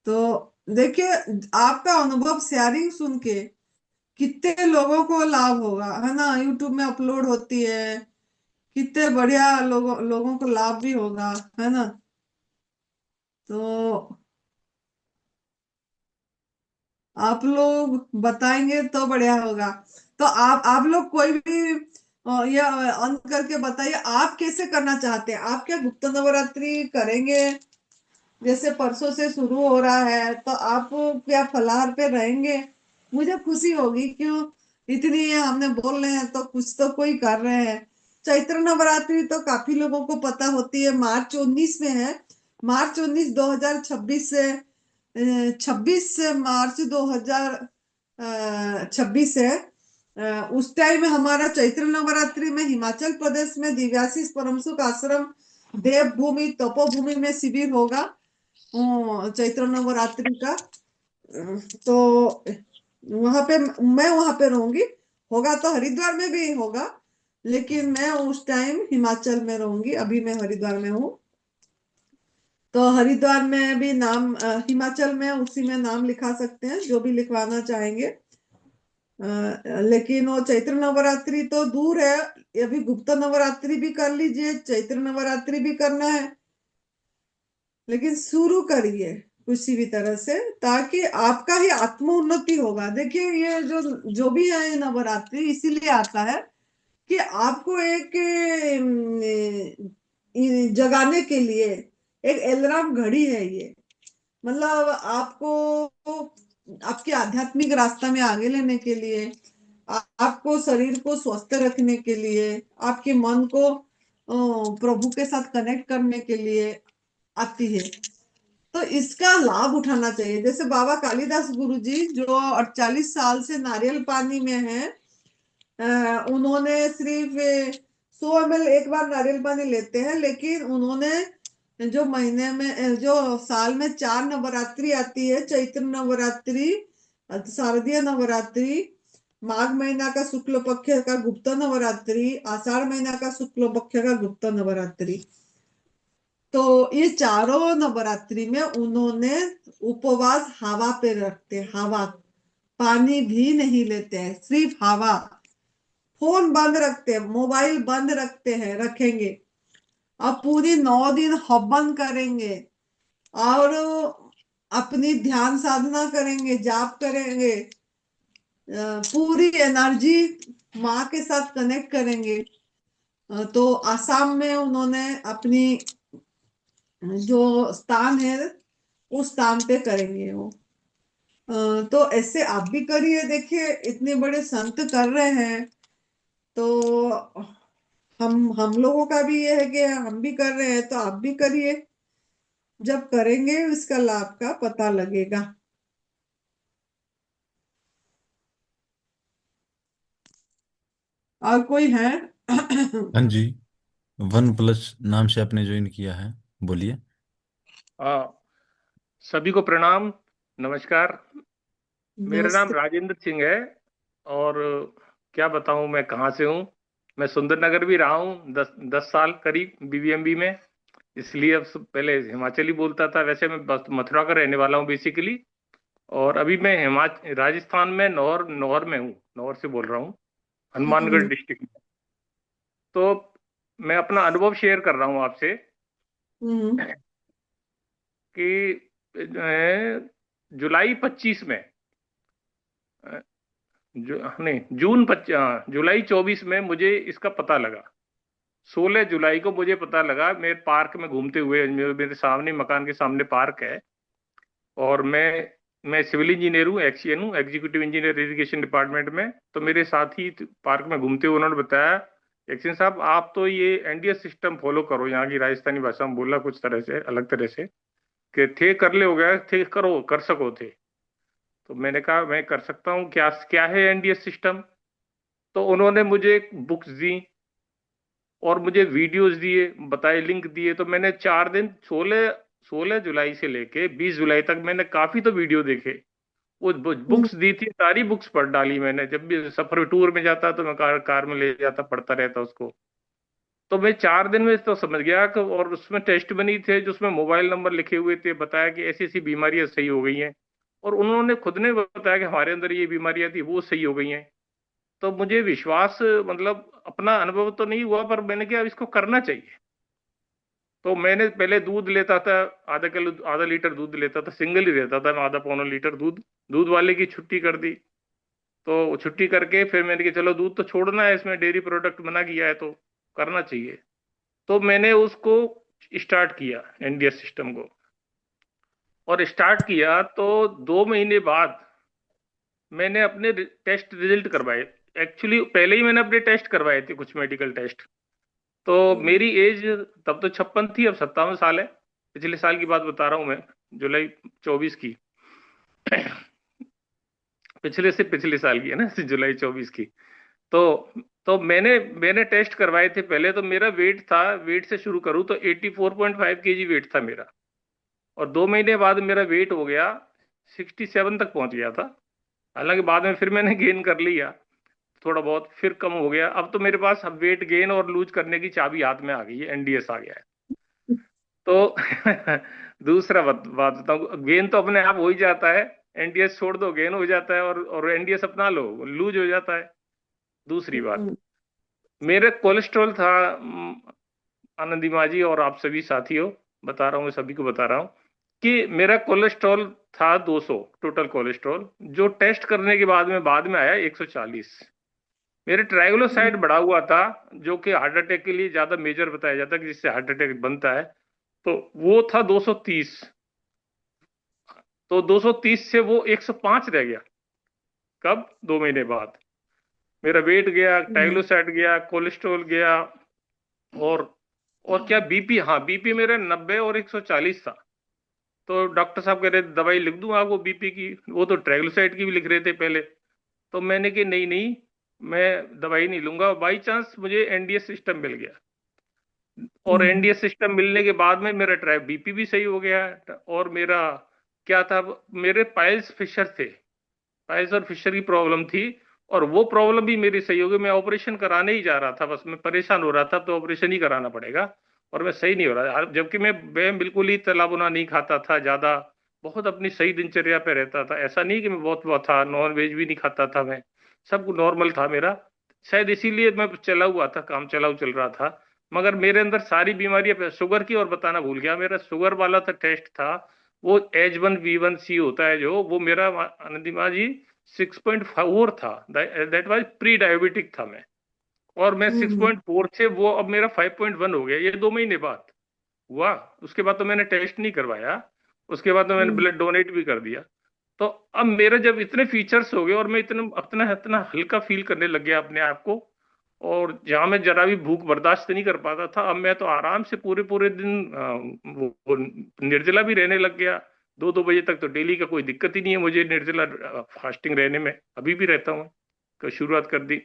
तो देखिए, आपका अनुभव शेयरिंग सुन के कितने लोगों को लाभ होगा, है ना? यूट्यूब में अपलोड होती है, कितने बढ़िया लोगों लोगों को लाभ भी होगा, है ना? तो आप लोग बताएंगे तो बढ़िया होगा। तो आप लोग कोई भी ये ऑन करके बताइए, आप कैसे करना चाहते हैं? आप क्या गुप्त नवरात्रि करेंगे? जैसे परसों से शुरू हो रहा है, तो आप क्या फलाहार पे रहेंगे? मुझे खुशी होगी, क्यों इतनी हमने बोल रहे हैं तो कुछ तो कोई कर रहे हैं। चैत्र नवरात्रि तो काफी लोगों को पता होती है, मार्च 19 में है। मार्च 19 2026 से 26 मार्च 2026 है। उस टाइम में हमारा चैत्र नवरात्रि में हिमाचल प्रदेश में दिव्याशीष परम सुख आश्रम देवभूमि तपोभूमि में शिविर होगा चैत्र नवरात्रि का। तो वहां पे मैं वहां पे रहूंगी। होगा तो हरिद्वार में भी होगा, लेकिन मैं उस टाइम हिमाचल में रहूंगी। अभी मैं हरिद्वार में हूँ। तो हरिद्वार में भी नाम, हिमाचल में उसी में नाम लिखा सकते हैं, जो भी लिखवाना चाहेंगे। लेकिन वो चैत्र नवरात्रि तो दूर है। अभी गुप्त नवरात्रि भी कर लीजिए, चैत्र नवरात्रि भी करना है, लेकिन शुरू करिए किसी भी तरह से, ताकि आपका ही आत्म उन्नति होगा। देखिए, ये जो भी है नवरात्रि इसीलिए आता है कि आपको एक जगाने के लिए, एक अलार्म घड़ी है ये। मतलब आपको आपके आध्यात्मिक रास्ता में आगे लेने के लिए, आपको शरीर को स्वस्थ रखने के लिए, आपके मन को प्रभु के साथ कनेक्ट करने के लिए आती है। तो इसका लाभ उठाना चाहिए। जैसे बाबा कालिदास गुरु जी, जो 48 साल से नारियल पानी में है, उन्होंने सिर्फ 100 ml एक बार नारियल पानी लेते हैं, लेकिन उन्होंने जो महीने में, जो साल में 4 नवरात्रि आती है, चैत्र नवरात्रि, शारदीय नवरात्रि, माघ महीना का शुक्ल पक्ष का गुप्त नवरात्रि, आषाढ़ महीना का शुक्ल पक्ष का गुप्त नवरात्रि, तो ये चारों नवरात्रि में उन्होंने उपवास हवा पे रखते, हवा, पानी भी नहीं लेते हैं, सिर्फ हवा। फोन बंद रखते हैं, मोबाइल बंद रखते हैं, रखेंगे। अब पूरी 9 दिन हवन करेंगे, और अपनी ध्यान साधना करेंगे, जाप करेंगे, पूरी एनर्जी माँ के साथ कनेक्ट करेंगे। तो आसाम में उन्होंने अपनी जो स्थान है, उस स्थान पे करेंगे वो। तो ऐसे आप भी करिए। देखिए, इतने बड़े संत कर रहे हैं, तो हम लोगों का भी ये है कि हम भी कर रहे हैं, तो आप भी करिए। जब करेंगे इसका लाभ का पता लगेगा। और कोई है? हाँ जी। वन प्लस नाम से आपने ज्वाइन किया है, बोलिए। हाँ, सभी को प्रणाम, नमस्कार। मेरा नाम नमस्ते। राजेंद्र सिंह है। और क्या बताऊं मैं कहाँ से हूँ। मैं सुंदरनगर भी रहा हूँ 10 10 साल करीब बीबीएमबी में। इसलिए अब पहले हिमाचली बोलता था। वैसे मैं मथुरा का रहने वाला हूँ बेसिकली। और अभी मैं हिमाचल राजस्थान में नौर नौर में हूँ। नौर से बोल रहा हूँ, हनुमानगढ़ हम्म। डिस्ट्रिक्ट में। तो मैं अपना अनुभव शेयर कर रहा हूँ आपसे हम्म। कि जुलाई 25 में, नहीं, जून 25, हाँ, जुलाई 24 में मुझे इसका पता लगा। 16 जुलाई को मुझे पता लगा, मेरे पार्क में घूमते हुए, मेरे सामने, मकान के सामने पार्क है, और मैं सिविल इंजीनियर हूँ, एक्सीएन हूँ, एग्जीक्यूटिव इंजीनियर इरिगेशन डिपार्टमेंट में। तो मेरे साथी पार्क में घूमते हुए उन्होंने बताया, एक्सीएन साहब आप तो ये एनडीएस सिस्टम फॉलो करो, यहाँ की राजस्थानी भाषा में बोला कुछ तरह से अलग तरह से, कि थे कर ले, हो गया थे, करो कर सको थे। तो मैंने कहा मैं कर सकता हूँ, क्या क्या है एनडीएस सिस्टम। तो उन्होंने मुझे बुक्स दी और मुझे वीडियोस दिए, बताए, लिंक दिए। तो मैंने 4 दिन, 16 जुलाई से लेके 20 जुलाई तक मैंने काफी तो वीडियो देखे। वो हम्म, बुक्स दी थी, सारी बुक्स पढ़ डाली मैंने। जब भी सफर टूर में जाता तो मैं कार में ले जाता, पढ़ता रहता उसको। तो मैं 4 दिन में तो समझ गया कि, और उसमें टेस्ट बनी थे जो उसमें मोबाइल नंबर लिखे हुए थे, बताया कि ऐसी ऐसी बीमारियां सही हो गई हैं। और उन्होंने खुद ने बताया कि हमारे अंदर ये बीमारियां थी, वो सही हो गई हैं। तो मुझे विश्वास, मतलब अपना अनुभव तो नहीं हुआ, पर मैंने कहा इसको करना चाहिए। तो मैंने पहले दूध लेता था, आधा किलो, आधा लीटर दूध लेता था, सिंगल ही रहता था मैं, आधा पौना लीटर दूध। दूध वाले की छुट्टी कर दी। तो छुट्टी करके फिर मैंने कहा चलो दूध तो छोड़ना है, इसमें डेयरी प्रोडक्ट मना किया है तो करना चाहिए। तो मैंने उसको स्टार्ट किया, एनडीएस सिस्टम को। और स्टार्ट किया तो 2 महीने बाद मैंने अपने टेस्ट रिजल्ट करवाए। एक्चुअली पहले ही मैंने अपने टेस्ट करवाए थे, कुछ मेडिकल टेस्ट। तो हम्म, मेरी एज तब तो 56 थी, अब 57 साल है। पिछले साल की बात बता रहा हूँ मैं, जुलाई 24 की। पिछले से पिछले साल की है ना, जुलाई 24 की। तो मैंने टेस्ट करवाए थे पहले। तो मेरा वेट था, वेट से शुरू करूँ तो 84.5 kg वेट था मेरा। और 2 महीने बाद मेरा वेट हो गया 67 तक पहुंच गया था। हालांकि बाद में फिर मैंने गेन कर लिया थोड़ा बहुत, फिर कम हो गया। अब तो मेरे पास वेट गेन और लूज करने की चाबी हाथ में आ गई है, एनडीएस आ गया है। तो दूसरा बात बताऊं, गेन तो अपने आप हो ही जाता है। एनडीएस छोड़ दो, गेन हो जाता है, और एनडीएस अपना लो, लूज हो जाता है। दूसरी बात, हम्म, मेरे कोलेस्ट्रॉल था, आनंदी माँ जी और आप सभी साथियों, बता रहा हूँ, मैं सभी को बता रहा हूँ कि मेरा कोलेस्ट्रॉल था 200, टोटल कोलेस्ट्रॉल, जो टेस्ट करने के बाद में आया 140। मेरे ट्राइग्लिसराइड हम्म, बढ़ा हुआ था, जो कि हार्ट अटैक के लिए ज्यादा मेजर बताया जाता है कि जिससे हार्ट अटैक बनता है। तो वो था 230। तो 230 से वो 105 रह गया। कब? 2 महीने बाद मेरा वेट गया, हम्म, ट्राइग्लिसराइड गया, कोलेस्ट्रॉल गया। और क्या, बीपी, हाँ बीपी मेरा 90 और 140 था। तो डॉक्टर साहब कह रहे थे दवाई लिख दूं आपको बीपी की, वो तो ट्राइग्लिसराइड की भी लिख रहे थे पहले। तो मैंने कि नहीं नहीं, मैं दवाई नहीं लूंगा। बाई चांस मुझे एनडीएस सिस्टम मिल गया, और हम्म, एनडीएस सिस्टम मिलने के बाद में मेरा ट्राई बीपी भी सही हो गया। और मेरा क्या था, मेरे पाइल्स फिशर थे, पाइल्स और फिशर की प्रॉब्लम थी। और वो प्रॉब्लम भी मेरी सही हो गई। मैं ऑपरेशन कराने ही जा रहा था, बस मैं परेशान हो रहा था, तो ऑपरेशन ही कराना पड़ेगा। और मैं सही नहीं हो रहा, जबकि मैं बिल्कुल ही तला भुना नहीं खाता था ज्यादा, बहुत अपनी सही दिनचर्या पे रहता था। ऐसा नहीं कि मैं बहुत बहुत था, नॉन वेज भी नहीं खाता था मैं, सब नॉर्मल था मेरा। शायद इसीलिए मैं चला हुआ था, काम चलाऊ चल रहा था। मगर मेरे अंदर सारी बीमारियां, शुगर की और बताना भूल गया, मेरा शुगर वाला था टेस्ट था, वो H1B1C होता है जो, वो मेरा, आनंदी माँ जी, 6.4 था। दैट वाज प्री डायबिटिक था मैं। और मैं हम्म, 6.4 से वो अब मेरा 5.1 हो गया, ये 2 महीने बाद हुआ। उसके बाद तो मैंने टेस्ट नहीं करवाया, उसके बाद तो मैंने हम्म, ब्लड डोनेट भी कर दिया। तो अब मेरे जब इतने फीचर्स हो गए, और मैं इतना अपना इतना हल्का फील करने लग गया अपने आप को, और जहां मैं जरा भी भूख बर्दाश्त नहीं कर पाता था, अब मैं तो आराम से पूरे पूरे दिन वो निर्जला भी रहने लग गया। 2-2 बजे तक तो डेली का कोई दिक्कत ही नहीं है मुझे, निर्जला फास्टिंग रहने में अभी भी रहता हूँ। तो शुरुआत कर दी।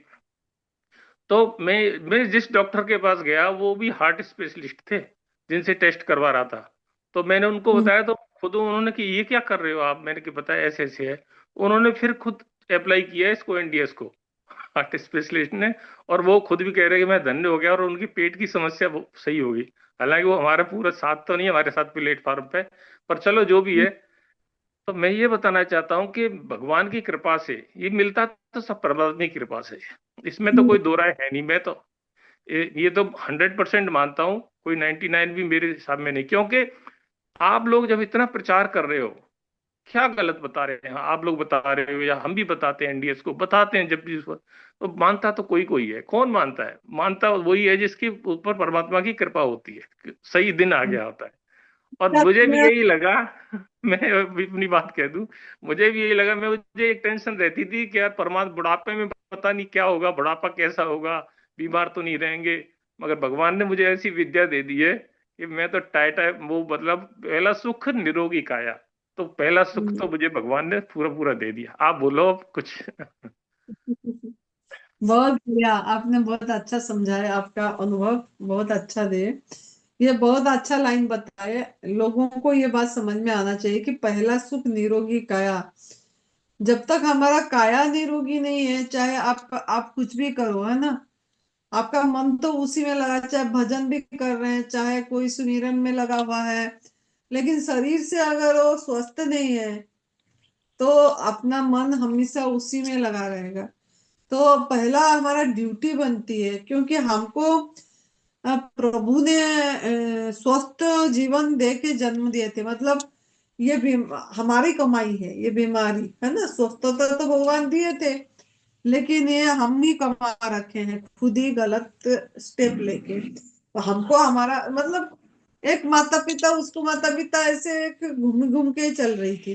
तो मैं जिस डॉक्टर के पास गया, वो भी हार्ट स्पेशलिस्ट थे जिनसे टेस्ट करवा रहा था। तो मैंने उनको हम्म, बताया, तो खुद उन्होंने कि ये क्या कर रहे हो आप, मैंने कि बताया ऐसे ऐसे है। उन्होंने फिर खुद अप्लाई किया इसको, एनडीएस को, हार्ट स्पेशलिस्ट ने। और वो खुद भी कह रहे हैं कि मैं धन्य हो गया, और उनकी पेट की समस्या सही होगी। हालांकि वो हमारा पूरा साथ तो नहीं है, हमारे साथ प्लेटफॉर्म पे, पर चलो जो भी है। तो मैं ये बताना चाहता हूँ कि भगवान की कृपा से ये मिलता, तो सब परमात्मा की कृपा से, इसमें तो हम्म, कोई दो राय है नहीं। मैं तो ये तो 100% मानता हूँ, कोई 99 भी मेरे हिसाब में नहीं। क्योंकि आप लोग जब इतना प्रचार कर रहे हो, क्या गलत बता रहे हैं आप लोग, बता रहे हो या हम भी बताते हैं, एनडीएस को बताते हैं जब भी तो मानता तो कोई कोई है। कौन मानता है? मानता वही है जिसके ऊपर परमात्मा की कृपा होती है कि सही दिन आ गया होता है। और मुझे भी मैं यही लगा मैं भी अपनी बात कह दूं, मुझे भी यही लगा। मुझे एक टेंशन रहती थी कि यार परमात्मा बुढ़ापे में पता नहीं क्या होगा, बुढ़ापा कैसा होगा, बीमार तो नहीं रहेंगे। मगर भगवान ने मुझे ऐसी विद्या दे दी है कि मैं तो टाइट है वो, मतलब पहला सुख निरोगी काया। तो पहला सुख तो मुझे भगवान ने पूरा पूरा दे दिया। आप बोलो अब कुछ। बहुत बढ़िया, आपने बहुत अच्छा समझाया, आपका अनुभव बहुत अच्छा दे। ये बहुत अच्छा लाइन बताए। लोगों को ये बात समझ में आना चाहिए कि पहला सुख निरोगी काया। जब तक हमारा काया निरोगी नहीं है, चाहे आप कुछ भी करो, है ना, आपका मन तो उसी में लगा, चाहे भजन भी कर रहे हैं, चाहे कोई सुमिरन में लगा हुआ है, लेकिन शरीर से अगर वो स्वस्थ नहीं है तो अपना मन हमेशा उसी में लगा रहेगा। तो पहला हमारा ड्यूटी बनती है, क्योंकि हमको प्रभु ने स्वस्थ जीवन दे के जन्म दिए थे। मतलब ये भी हमारी कमाई है, ये बीमारी है ना, स्वस्थता तो भगवान दिए थे, लेकिन ये हम ही कमा रखे हैं खुद ही गलत स्टेप लेके। तो हमको हमारा मतलब एक माता पिता, उसको माता पिता ऐसे एक घूम घूम के चल रही थी।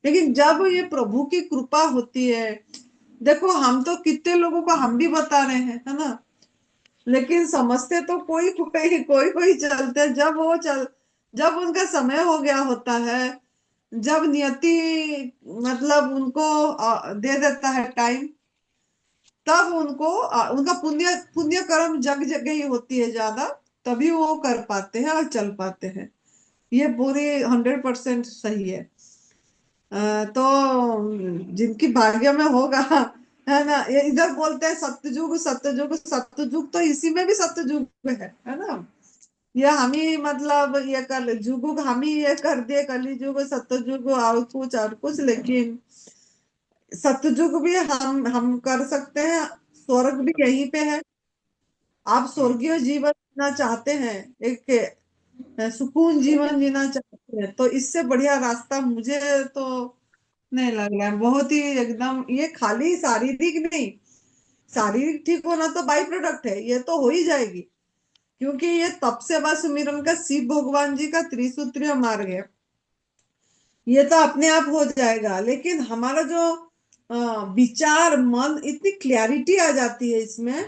लेकिन जब ये प्रभु की कृपा होती है, देखो हम तो कितने लोगों को हम भी बता रहे हैं, है ना, लेकिन समझते तो कोई चलते। जब उनका समय हो गया होता है, जब नियति मतलब उनको दे देता है टाइम, तब उनको उनका पुण्य पुण्य कर्म जग जगह ही होती है ज्यादा, तभी वो कर पाते हैं और चल पाते हैं। ये पूरी 100% सही है। तो जिनकी भाग्य में होगा, है ना, ये इधर बोलते हैं सत्ययुग सत्ययुग सत्ययुग, तो इसी में भी सत्ययुग है ना। ये हम ही मतलब ये कर जुगुग हम ही ये कर दिए, कलयुग सत्ययुग और कुछ, लेकिन सत्ययुग भी हम कर सकते हैं। स्वर्ग भी यहीं पे है। आप स्वर्गीय जीवन जीना चाहते हैं, एक सुकून जीवन जीना चाहते हैं, तो इससे बढ़िया रास्ता मुझे तो नहीं लग रहा है। बहुत ही एकदम, ये खाली शारीरिक नहीं, शारीरिक ठीक होना तो बाई प्रोडक्ट है, ये तो हो ही जाएगी, क्योंकि ये तप सेवा सुमिरन का शिव भगवान जी का त्रिसूत्रीय मार्ग है। ये तो अपने आप हो जाएगा, लेकिन हमारा जो विचार मन, इतनी क्लैरिटी आ जाती है इसमें।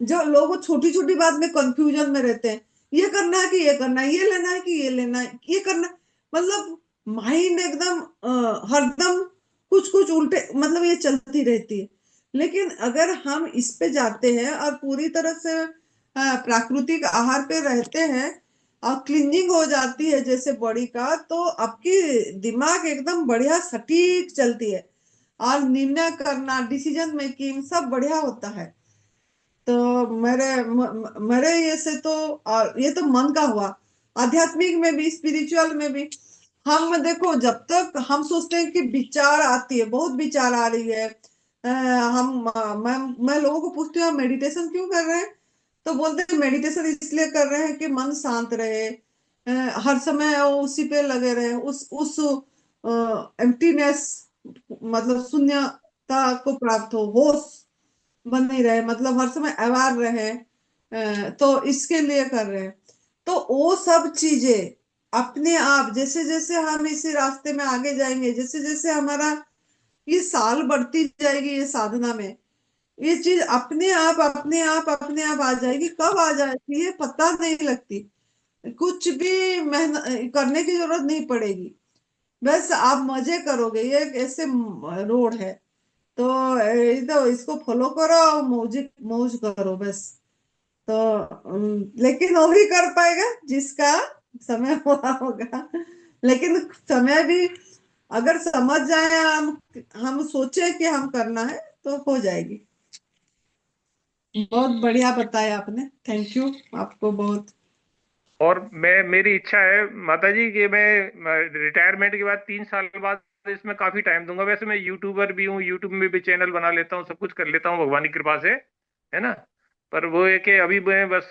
जो लोग छोटी छोटी बात में कंफ्यूजन में रहते हैं, ये करना है कि ये करना है, ये लेना है कि ये लेना है, ये करना, मतलब माइंड एकदम हरदम कुछ कुछ उल्टे, मतलब ये चलती रहती है। लेकिन अगर हम इस पे जाते हैं और पूरी तरह से प्राकृतिक आहार पे रहते हैं और क्लींजिंग हो जाती है जैसे बॉडी का, तो आपकी दिमाग एकदम बढ़िया सटीक चलती है, और निर्णय करना, डिसीजन मेकिंग सब बढ़िया होता है। तो मेरे ये से तो ये तो मन का हुआ। आध्यात्मिक में भी, स्पिरिचुअल में भी, हम देखो जब तक हम सोचते हैं कि विचार आती है, बहुत विचार आ रही है, मैं लोगों को पूछती हूँ मेडिटेशन क्यों कर रहे हैं, तो बोलते हैं मेडिटेशन इसलिए कर रहे हैं कि मन शांत रहे, हर समय वो उसी पे लगे रहे, उस एम्प्टीनेस, मतलब शून्यता को प्राप्त हो, होश बने रहे, मतलब हर समय अवेयर रहे। तो इसके लिए कर रहे हैं। तो वो सब चीजें अपने आप, जैसे जैसे हम इसी रास्ते में आगे जाएंगे, जैसे जैसे हमारा ये साल बढ़ती जाएगी ये साधना में, ये चीज अपने आप अपने आप अपने आप आ जाएगी। कब आ जाएगी ये पता नहीं लगती, कुछ भी मेहनत करने की जरूरत नहीं पड़ेगी, बस आप मजे करोगे। ये एक ऐसे रोड है, तो तो इसको फॉलो करो और मौज मौज करो बस। तो लेकिन वो ही कर पाएगा जिसका समय हुआ होगा। लेकिन समय भी अगर समझ जाए, हम सोचे कि हम करना है, तो हो जाएगी। बहुत बढ़िया बताया आपने, थैंक यू आपको बहुत। और मेरी इच्छा है माता जी कि मैं रिटायरमेंट के बाद 3 साल बाद इसमें काफी टाइम दूंगा। वैसे मैं यूट्यूबर भी हूँ, यूट्यूब में भी चैनल बना लेता हूँ, सब कुछ कर लेता हूँ भगवान की कृपा से, है ना। पर वो है कि अभी मैं बस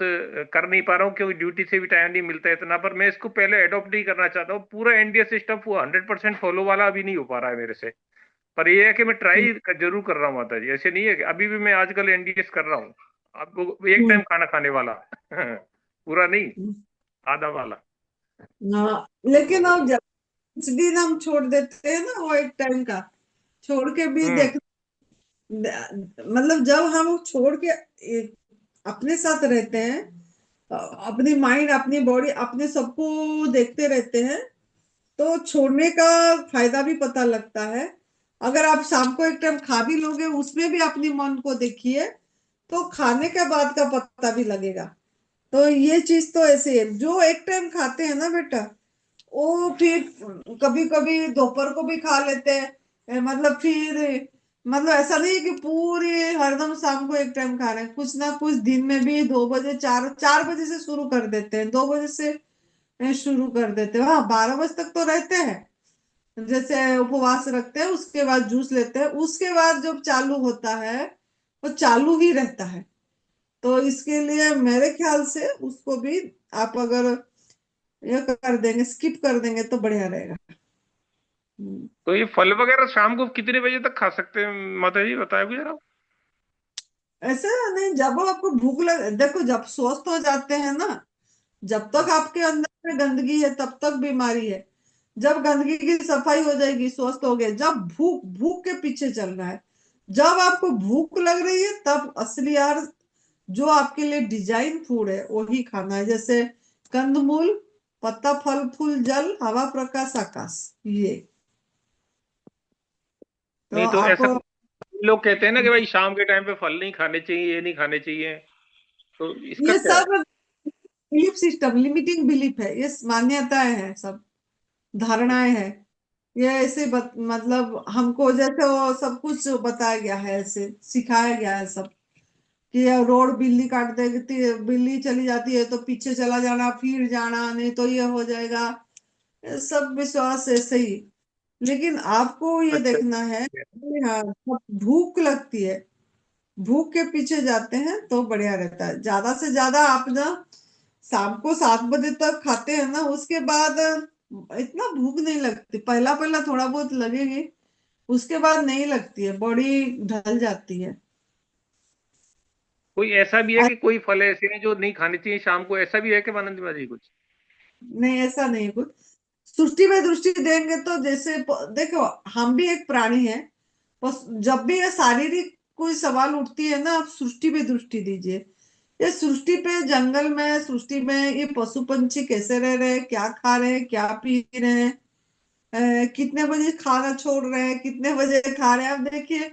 कर नहीं पा रहा हूँ क्योंकि ड्यूटी से भी टाइम नहीं मिलता है इतना। पर मैं इसको पहले अडॉप्ट नहीं करना चाहता हूँ। पूरा एनडीए सिस्टम वो 100% फॉलो वाला अभी नहीं हो पा रहा है मेरे से। पर ये है कि मैं ट्राई जरूर कर रहा हूँ माता जी। ऐसे नहीं है कि अभी भी मैं आजकल एनडीएस कर रहा हूँ। आपको एक टाइम हम्म, खाना खाने वाला पूरा नहीं, हम्म। आधा वाला। हाँ, तो लेकिन अब जब कुछ दिन हम छोड़ देते हैं ना, वो एक टाइम का छोड़ के भी हम्म। देख, मतलब जब हम छोड़ के अपने साथ रहते हैं, अपनी माइंड अपनी बॉडी अपने सबको देखते रहते हैं, तो छोड़ने का फायदा भी पता लगता है। अगर आप शाम को एक टाइम खा भी लोगे, उसमें भी अपनी मन को देखिए, तो खाने के बाद का पता भी लगेगा। तो ये चीज तो ऐसे है, जो एक टाइम खाते हैं ना बेटा, वो फिर कभी कभी दोपहर को भी खा लेते हैं। मतलब फिर, मतलब ऐसा नहीं है कि पूरी हरदम शाम को एक टाइम खा रहे हैं, कुछ ना कुछ दिन में भी 2 बजे, 4 4 बजे से शुरू कर देते हैं, 2 बजे से शुरू कर देते हैं। हाँ, 12 बजे तक तो रहते हैं, जैसे उपवास रखते हैं, उसके बाद जूस लेते हैं, उसके बाद जब चालू होता है वो चालू ही रहता है। तो इसके लिए मेरे ख्याल से उसको भी आप अगर ये कर देंगे, स्किप कर देंगे तो बढ़िया रहेगा। हम्म। तो ये फल वगैरह शाम को कितने बजे तक खा सकते हैं माता जी, बताओगे जरा। ऐसा नहीं, जब आपको भूख लग, देखो जब स्वस्थ हो जाते हैं ना, जब तक आपके अंदर में गंदगी है तब तक बीमारी है। जब गंदगी की सफाई हो जाएगी, स्वस्थ हो गए, जब भूख भूख के पीछे चल रहा है, जब आपको भूख लग रही है, तब असली यार जो आपके लिए डिजाइन फूड है वही खाना है, जैसे कंदमूल, पत्ता, फल, फूल, जल, हवा, प्रकाश, आकाश, ये। तो नहीं तो आप ऐसा लोग कहते हैं ना कि भाई शाम के टाइम पे फल नहीं खाने चाहिए, ये नहीं खाने चाहिए, तो इसका ये क्या है? सब बिलीफ सिस्टम, लिमिटिंग बिलीफ है, ये मान्यताएं हैं सब, धारणाएं हैं। ये ऐसे मतलब हमको जैसे वो सब कुछ बताया गया है, ऐसे सिखाया गया है सब, कि ये रोड बिल्ली काट देती, बिल्ली चली जाती है तो पीछे चला जाना, फिर जाना, नहीं तो ये हो जाएगा। ये सब विश्वास ऐसे ही। लेकिन आपको ये अच्छा। देखना है कि हाँ, जब भूख लगती है, भूख के पीछे जाते हैं तो बढ़िया रहता है। ज्यादा से ज्यादा आप ना शाम को 7 बजे तक खाते हैं ना, उसके बाद इतना भूख नहीं लगती। पहला पहला थोड़ा बहुत लगेगी, उसके बाद नहीं लगती है, बॉडी ढल जाती है। कोई ऐसा भी है आ- कि कोई फल ऐसे हैं जो नहीं खाने चाहिए शाम को, ऐसा भी है कि आनंद जी कुछ? नहीं, ऐसा नहीं कुछ। सृष्टि में दृष्टि देंगे तो जैसे देखो, हम भी एक प्राणी है, बस जब भी ये शारीरिक कोई सवाल उठती है ना, आप सृष्टि पे दृष्टि दीजिए। ये सृष्टि पे, जंगल में, सृष्टि में ये पशु पंछी कैसे रह रहे हैं, क्या खा रहे हैं, क्या पी रहे हैं, कितने बजे खाना छोड़ रहे हैं, कितने बजे खा रहे हैं। आप देखिए,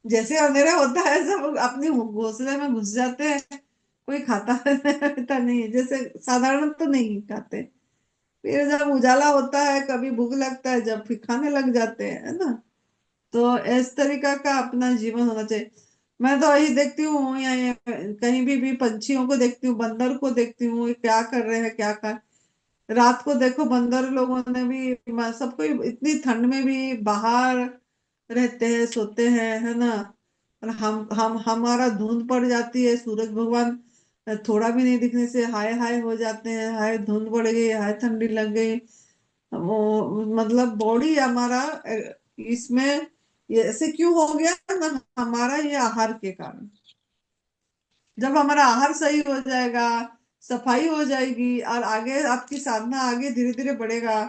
जैसे अंधेरा होता है सब अपनी घोंसले में घुस जाते हैं, कोई खाता रहता नहीं है, जैसे साधारण तो नहीं खाते। फिर जब उजाला होता है, कभी भूख लगता है, जब फिर खाने लग जाते हैं, है ना। तो इस तरीका का अपना जीवन होना चाहिए। मैं तो यही देखती हूँ, या कहीं भी पंछियों को देखती हूँ, बंदर को देखती हूँ, ये क्या कर रहे हैं, क्या कर। रात को देखो, बंदर लोगों ने भी, सबको इतनी ठंड में भी बाहर रहते हैं, सोते हैं, है ना। और हम हमारा धुंध पड़ जाती है, सूरज भगवान थोड़ा भी नहीं दिखने से हाय हाय हो जाते हैं, हाय धुंध पड़ गई, हाय ठंडी लग गई। वो मतलब बॉडी हमारा इसमें ये ऐसे क्यों हो गया ना, हमारा ये आहार के कारण। जब हमारा आहार सही हो जाएगा, सफाई हो जाएगी, और आगे आपकी साधना आगे धीरे धीरे बढ़ेगा,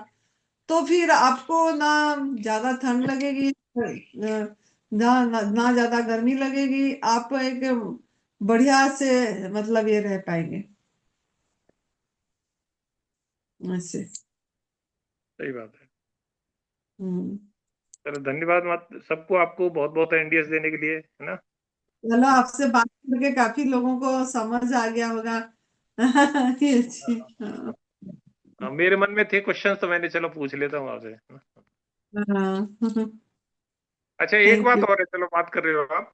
तो फिर आपको ना ज्यादा ठंड लगेगी, ना ज्यादा गर्मी लगेगी, आप एक बढ़िया से मतलब ये रह पाएंगे ऐसे। सही बात है। हम्म। चलो धन्यवाद सबको, आपको बहुत बहुत एनडीएस देने के लिए, है ना। चलो, आपसे बात करके काफी लोगों को समझ आ गया होगा। ये अच्छी, हाँ। मेरे मन में थे क्वेश्चन तो मैंने चलो पूछ लेता हूँ आपसे, है ना? हाँ। अच्छा एक थैंक बात यू। और है, चलो बात कर रहे हो आप,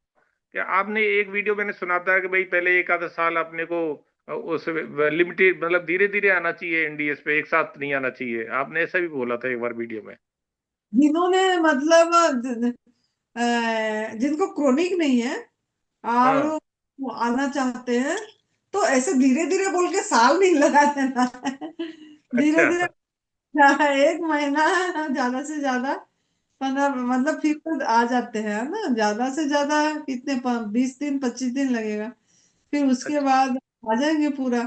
कि आपने एक वीडियो मैंने सुना था कि भाई पहले एक आधा साल अपने को उस लिमिटेड मतलब धीरे धीरे आना चाहिए एनडीएस पे, एक साथ नहीं आना चाहिए, आपने ऐसा भी बोला था एक बार वीडियो में। जिन्होंने मतलब जिनको क्रोनिक नहीं है, और हाँ। वो आना चाहते हैं तो ऐसे धीरे धीरे बोल के साल नहीं लगा देना है। धीरे अच्छा। धीरे 1 महीना ज्यादा से ज्यादा 15 मतलब फिर तो आ जाते हैं ना, ज्यादा से ज्यादा कितने 20 दिन 25 दिन लगेगा, फिर उसके अच्छा। बाद आ जाएंगे पूरा।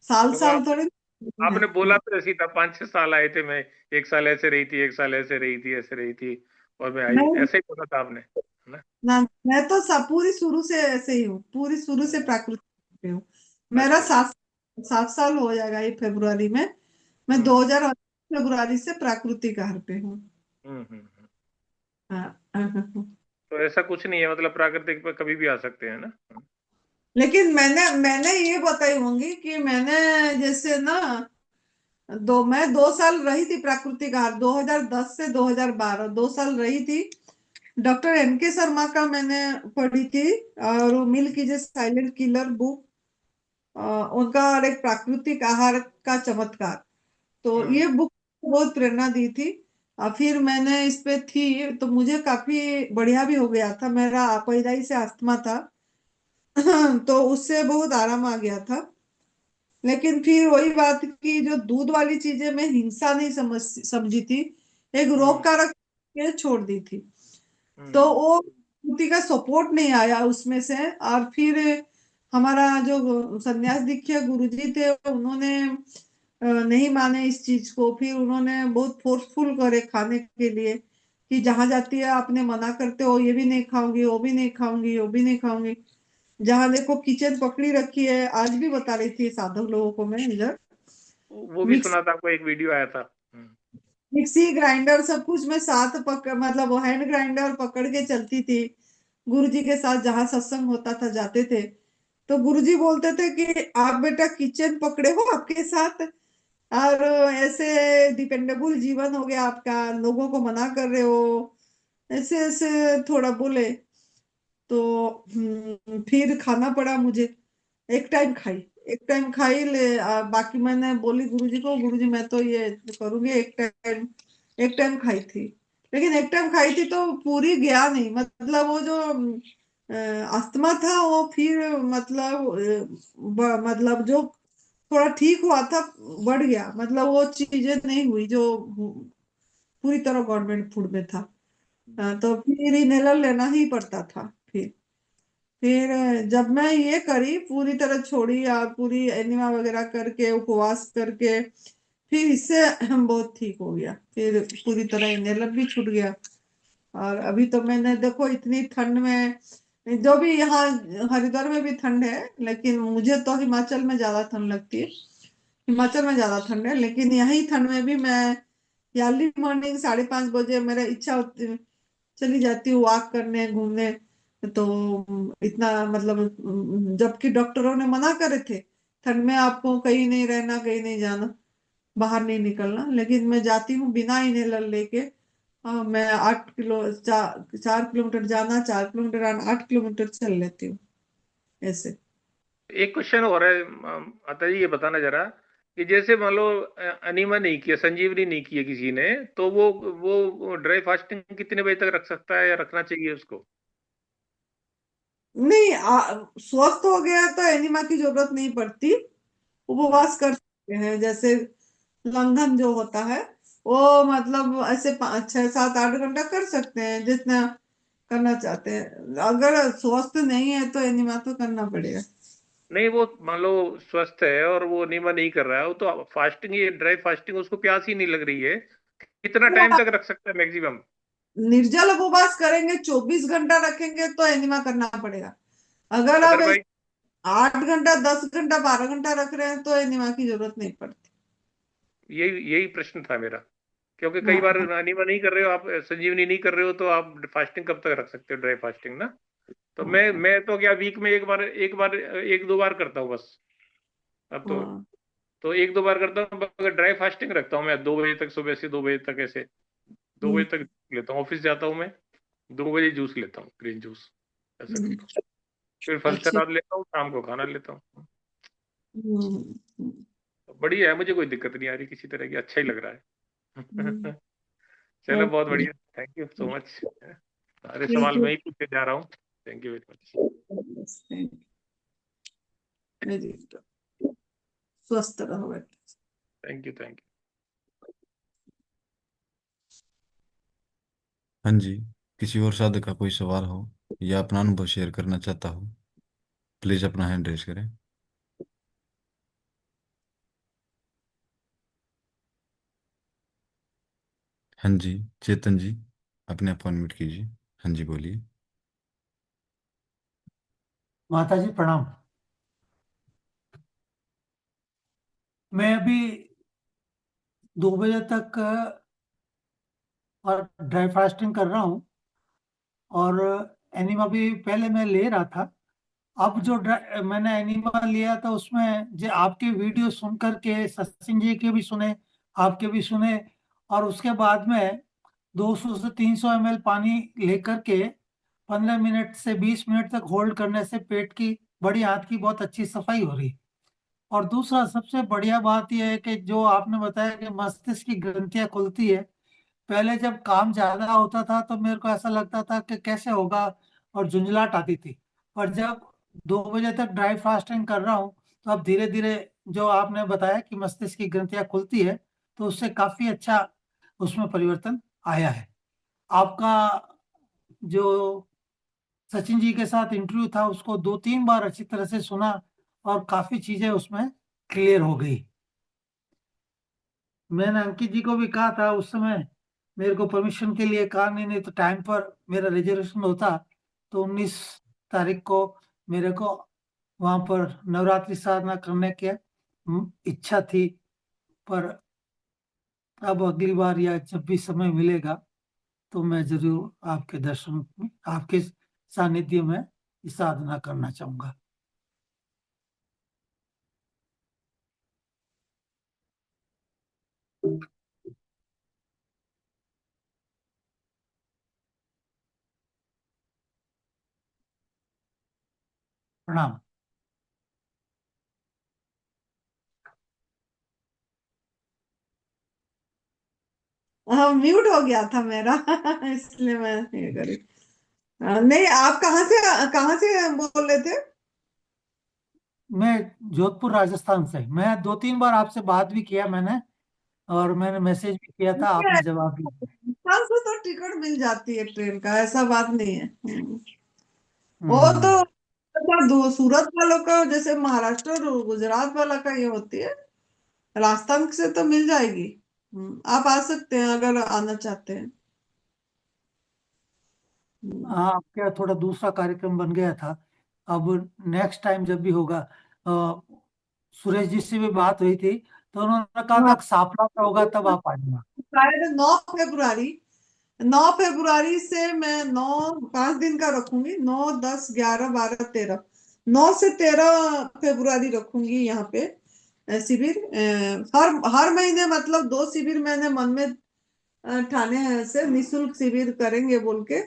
साल तो साल थोड़े ना आपने बोला है। तो ऐसी था, 5-6 साल आए थे, मैं 1 साल ऐसे रही थी, 1 साल ऐसे रही थी, ऐसे रही थी, और मैं आई, नहीं ऐसे ही बोला था आपने, है ना? ना, मैं तो सब पूरी शुरू से ऐसे ही हूँ, पूरी शुरू से प्राकृतिक पे हूँ। मेरा अच्छा। 7 साल हो जाएगा ये फरवरी में। मैं हम्म 2008 फरवरी से प्राकृतिक आहार पे हूँ। हम्म। हाँ, हाँ, हाँ, हाँ। तो ऐसा कुछ नहीं है, मतलब प्राकृतिक पे कभी भी आ सकते हैं ना? लेकिन मैंने मैंने ये बताई होंगी कि मैंने जैसे ना मैं 2 साल रही थी प्राकृतिक आहार, 2010 से 2012 2 साल रही थी। डॉक्टर एन के शर्मा का मैंने पढ़ी थी, और वो milk is a silent killer book, उनका, और एक प्राकृतिक आहार का चमत्कार, तो हम्म ये बुक बहुत प्रेरणा दी थी। फिर मैंने इस पे थी तो मुझे काफी बढ़िया भी हो गया था, मेरा पैदाइश से अस्थमा था। तो उससे बहुत आराम आ गया था। लेकिन फिर वही बात की, जो दूध वाली चीजें मैं हिंसा नहीं समझी थी, एक रोग हम्म कारक के छोड़ दी थी। तो हम्म वो किसी का सपोर्ट नहीं आया उसमें से। और फिर हमारा जो सन्यास दीक्षा गुरुजी थे, उन्होंने नहीं माने इस चीज को, फिर उन्होंने बहुत फोर्सफुल करे खाने के लिए, कि जहां जाती है आपने मना करते हो, ये भी नहीं खाऊंगी, वो भी नहीं खाऊंगी, वो भी नहीं खाऊंगी। जहां देखो किचन पकड़ी रखी है, आज भी बता रही थी साधु लोगों को मैं इधर, वो भी मिक्स सुना था, आपको एक वीडियो आया था। मिक्सी ग्राइंडर सब कुछ मैं साथ मतलब वो हैंड ग्राइंडर पकड़ के चलती थी। गुरुजी के साथ जहां सत्संग होता था जाते थे, तो गुरुजी बोलते थे कि आप बेटा किचन पकड़े हो आपके साथ, और ऐसे डिपेंडेबल जीवन हो गया आपका, लोगों को मना कर रहे हो, ऐसे ऐसे थोड़ा बोले। तो फिर खाना पड़ा मुझे। एक टाइम खाई, एक टाइम खाई बाकी मैंने बोली गुरुजी को, गुरुजी मैं तो ये करूंगी, एक टाइम खाई थी। लेकिन एक टाइम खाई थी तो पूरी गया नहीं, मतलब वो जो अस्थमा था वो फिर मतलब मतलब जो थोड़ा ठीक हुआ था, बढ़ गया, मतलब वो चीजें नहीं हुई जो पूरी तरह गवर्नमेंट फूड में था। तो फिर इनहेलर लेना ही पड़ता था। फिर जब मैं ये करी, पूरी तरह छोड़ी और पूरी एनिमा वगैरह करके उपवास करके, फिर इससे बहुत ठीक हो गया, फिर पूरी तरह इनहेलर भी छूट गया। और अभी तो मैंने देखो इतनी ठंड में, जो भी यहाँ हरिद्वार में भी ठंड है, लेकिन मुझे तो हिमाचल में ज्यादा ठंड लगती है। हिमाचल में ज्यादा ठंड है, लेकिन यही ठंड में भी मैं अर्ली मॉर्निंग 5:30 बजे मेरा इच्छा होती, चली जाती हूँ वॉक करने, घूमने। तो इतना मतलब जबकि डॉक्टरों ने मना करे थे ठंड में आपको कहीं नहीं रहना, कहीं नहीं जाना, बाहर नहीं निकलना, लेकिन मैं जाती हूँ बिना इनहेलर लेके। मैं 4 किलोमीटर जाना, 4 किलोमीटर आना, 8 किलोमीटर चल लेती हूँ ऐसे। एक क्वेश्चन और है, माता जी, ये बताना जरा कि जैसे मान लो अनीमा नहीं किया, संजीवनी नहीं किया किसी ने, तो वो ड्राई फास्टिंग कितने बजे तक रख सकता है या रखना चाहिए उसको? नहीं, स्वस्थ हो गया तो एनिमा की जरूरत नहीं पड़ती, हम्म उपवास कर सकते हैं। जैसे लंघन जो होता है, वो मतलब ऐसे 5 6 7 8 घंटा कर सकते हैं, जितना करना चाहते हैं। अगर स्वस्थ नहीं है तो एनिमा तो करना पड़ेगा। नहीं, वो मान लो स्वस्थ है और वो अनीमा नहीं कर रहा है, वो तो फास्टिंग, ये ड्राई फास्टिंग, उसको प्यास ही नहीं लग रही है, कितना वो टाइम आप तक रख सकता है मैक्सिमम? निर्जल उपवास करेंगे, 24 घंटा रखेंगे तो एनिमा करना पड़ेगा। अगर आप अदरवाइज? 8 घंटा 10 घंटा 12 घंटा रख रहे हैं तो एनिमा की जरूरत नहीं पड़ती। यही यही प्रश्न था मेरा, क्योंकि कई बार हाँ, अनीमा नहीं कर रहे हो आप, संजीवनी नहीं कर रहे हो, तो आप फास्टिंग कब तक रख सकते हो, ड्राई फास्टिंग ना? तो हाँ, मैं तो क्या, वीक में एक दो बार करता हूँ बस अब हाँ, तो 1-2 बार करता हूँ, मगर ड्राई फास्टिंग रखता हूँ मैं 2 बजे तक, सुबह से 2 बजे तक, ऐसे 2 बजे हम्म, तक लेता हूँ, ऑफिस जाता हूँ मैं, 2 बजे जूस लेता हूँ, ग्रीन जूस, ऐसा हम्म, करता हूँ। फिर फल अच्छी। सलाद लेता हूँ, शाम को खाना लेता हूँ। हम्म, तो बढ़िया है, मुझे कोई दिक्कत नहीं आ रही किसी तरह की, अच्छा ही लग रहा हम्म, है। चलो, बहुत ओके, बढ़िया, थैंक यू सो मच। सारे थैंक सवाल यू। मैं ही पूछते जा रहा हूँ। Thank you very much. Yes, thank you. Very good. स्वस्थ रहो बेटा। थैंक यू, थैंक हाँ जी, किसी और साधक का कोई सवाल हो या अपना अनुभव शेयर करना चाहता हो, प्लीज अपना हैंड रेज करें। हाँ जी, चेतन जी, अपने आप अनम्यूट कीजिए। हाँ जी, बोलिए। माता जी प्रणाम। मैं अभी 2 बजे तक और ड्राई फास्टिंग कर रहा हूँ, और एनिमा भी पहले मैं ले रहा था। अब जो मैंने एनिमा लिया था उसमें जो आपके वीडियो सुन करके, सत्संग जी के भी सुने, आपके भी सुने, और उसके बाद में 200 से 300 ml पानी लेकर के 15 मिनट से 20 मिनट तक होल्ड करने से पेट की, बड़ी आंत की बहुत अच्छी सफाई हो रही। और दूसरा सबसे बढ़िया बात यह है कि जो आपने बताया कि मस्तिष्क की ग्रंथियां खुलती है। पहले जब काम ज्यादा होता था तो मेरे को ऐसा लगता था कि कैसे होगा, और झुंझलाहट आती थी। पर जब 2 बजे तक ड्राई फास्टिंग कर रहा हूँ तो अब धीरे धीरे जो आपने बताया कि मस्तिष्क की ग्रंथियां खुलती है, तो उससे काफी अच्छा उसमें परिवर्तन आया है। आपका जो सचिन जी के साथ इंटरव्यू था उसको 2-3 बार अच्छी तरह से सुना, और काफी चीजें उसमें क्लियर हो गई। मैंने अंकित जी को भी कहा था उस समय, मेरे को परमिशन के लिए कहा, नहीं नहीं तो टाइम पर मेरा रिजर्वेशन होता तो 19 तारीख को मेरे को वहां पर नवरात्रि साधना करने की इच्छा थी। पर अब अगली बार या जब भी समय मिलेगा तो मैं जरूर आपके दर्शन में, आपके सानिध्य में ये साधना करना चाहूंगा। प्रणाम। हाँ, म्यूट हो गया था मेरा इसलिए मैं ये करी। नहीं, आप कहाँ से बोल रहे थे? मैं जोधपुर राजस्थान से। मैं 2-3 बार आपसे बात भी किया मैंने, और मैंने मैसेज भी किया था, आपने जवाब भी दिया। राजस्थान से तो टिकट मिल जाती है ट्रेन का, ऐसा बात नहीं है। वो तो हम्म। अच्छा, सूरत वालों का जैसे महाराष्ट्र और गुजरात वाला का ये होती है। राजस्थान से तो मिल जाएगी। आप आ सकते हैं अगर आना चाहते हैं। हम्म। हाँ, आपका थोड़ा दूसरा कार्यक्रम बन गया था। अब नेक्स्ट टाइम जब भी होगा, सुरेश जी से भी बात हुई थी, तो उन्होंने कहा था हाँ, कि सापला का होगा तब आप आ जाना। शायद 9 फरवरी, 9 फरवरी से मैं 5 दिन का रखूंगी। 9, 10, 11, 12, 13, 9 से 13 फरवरी रखूंगी यहाँ पे शिविर। हर महीने मतलब 2 शिविर मैंने मन में ठाने हैं, ऐसे निशुल्क शिविर करेंगे बोल के।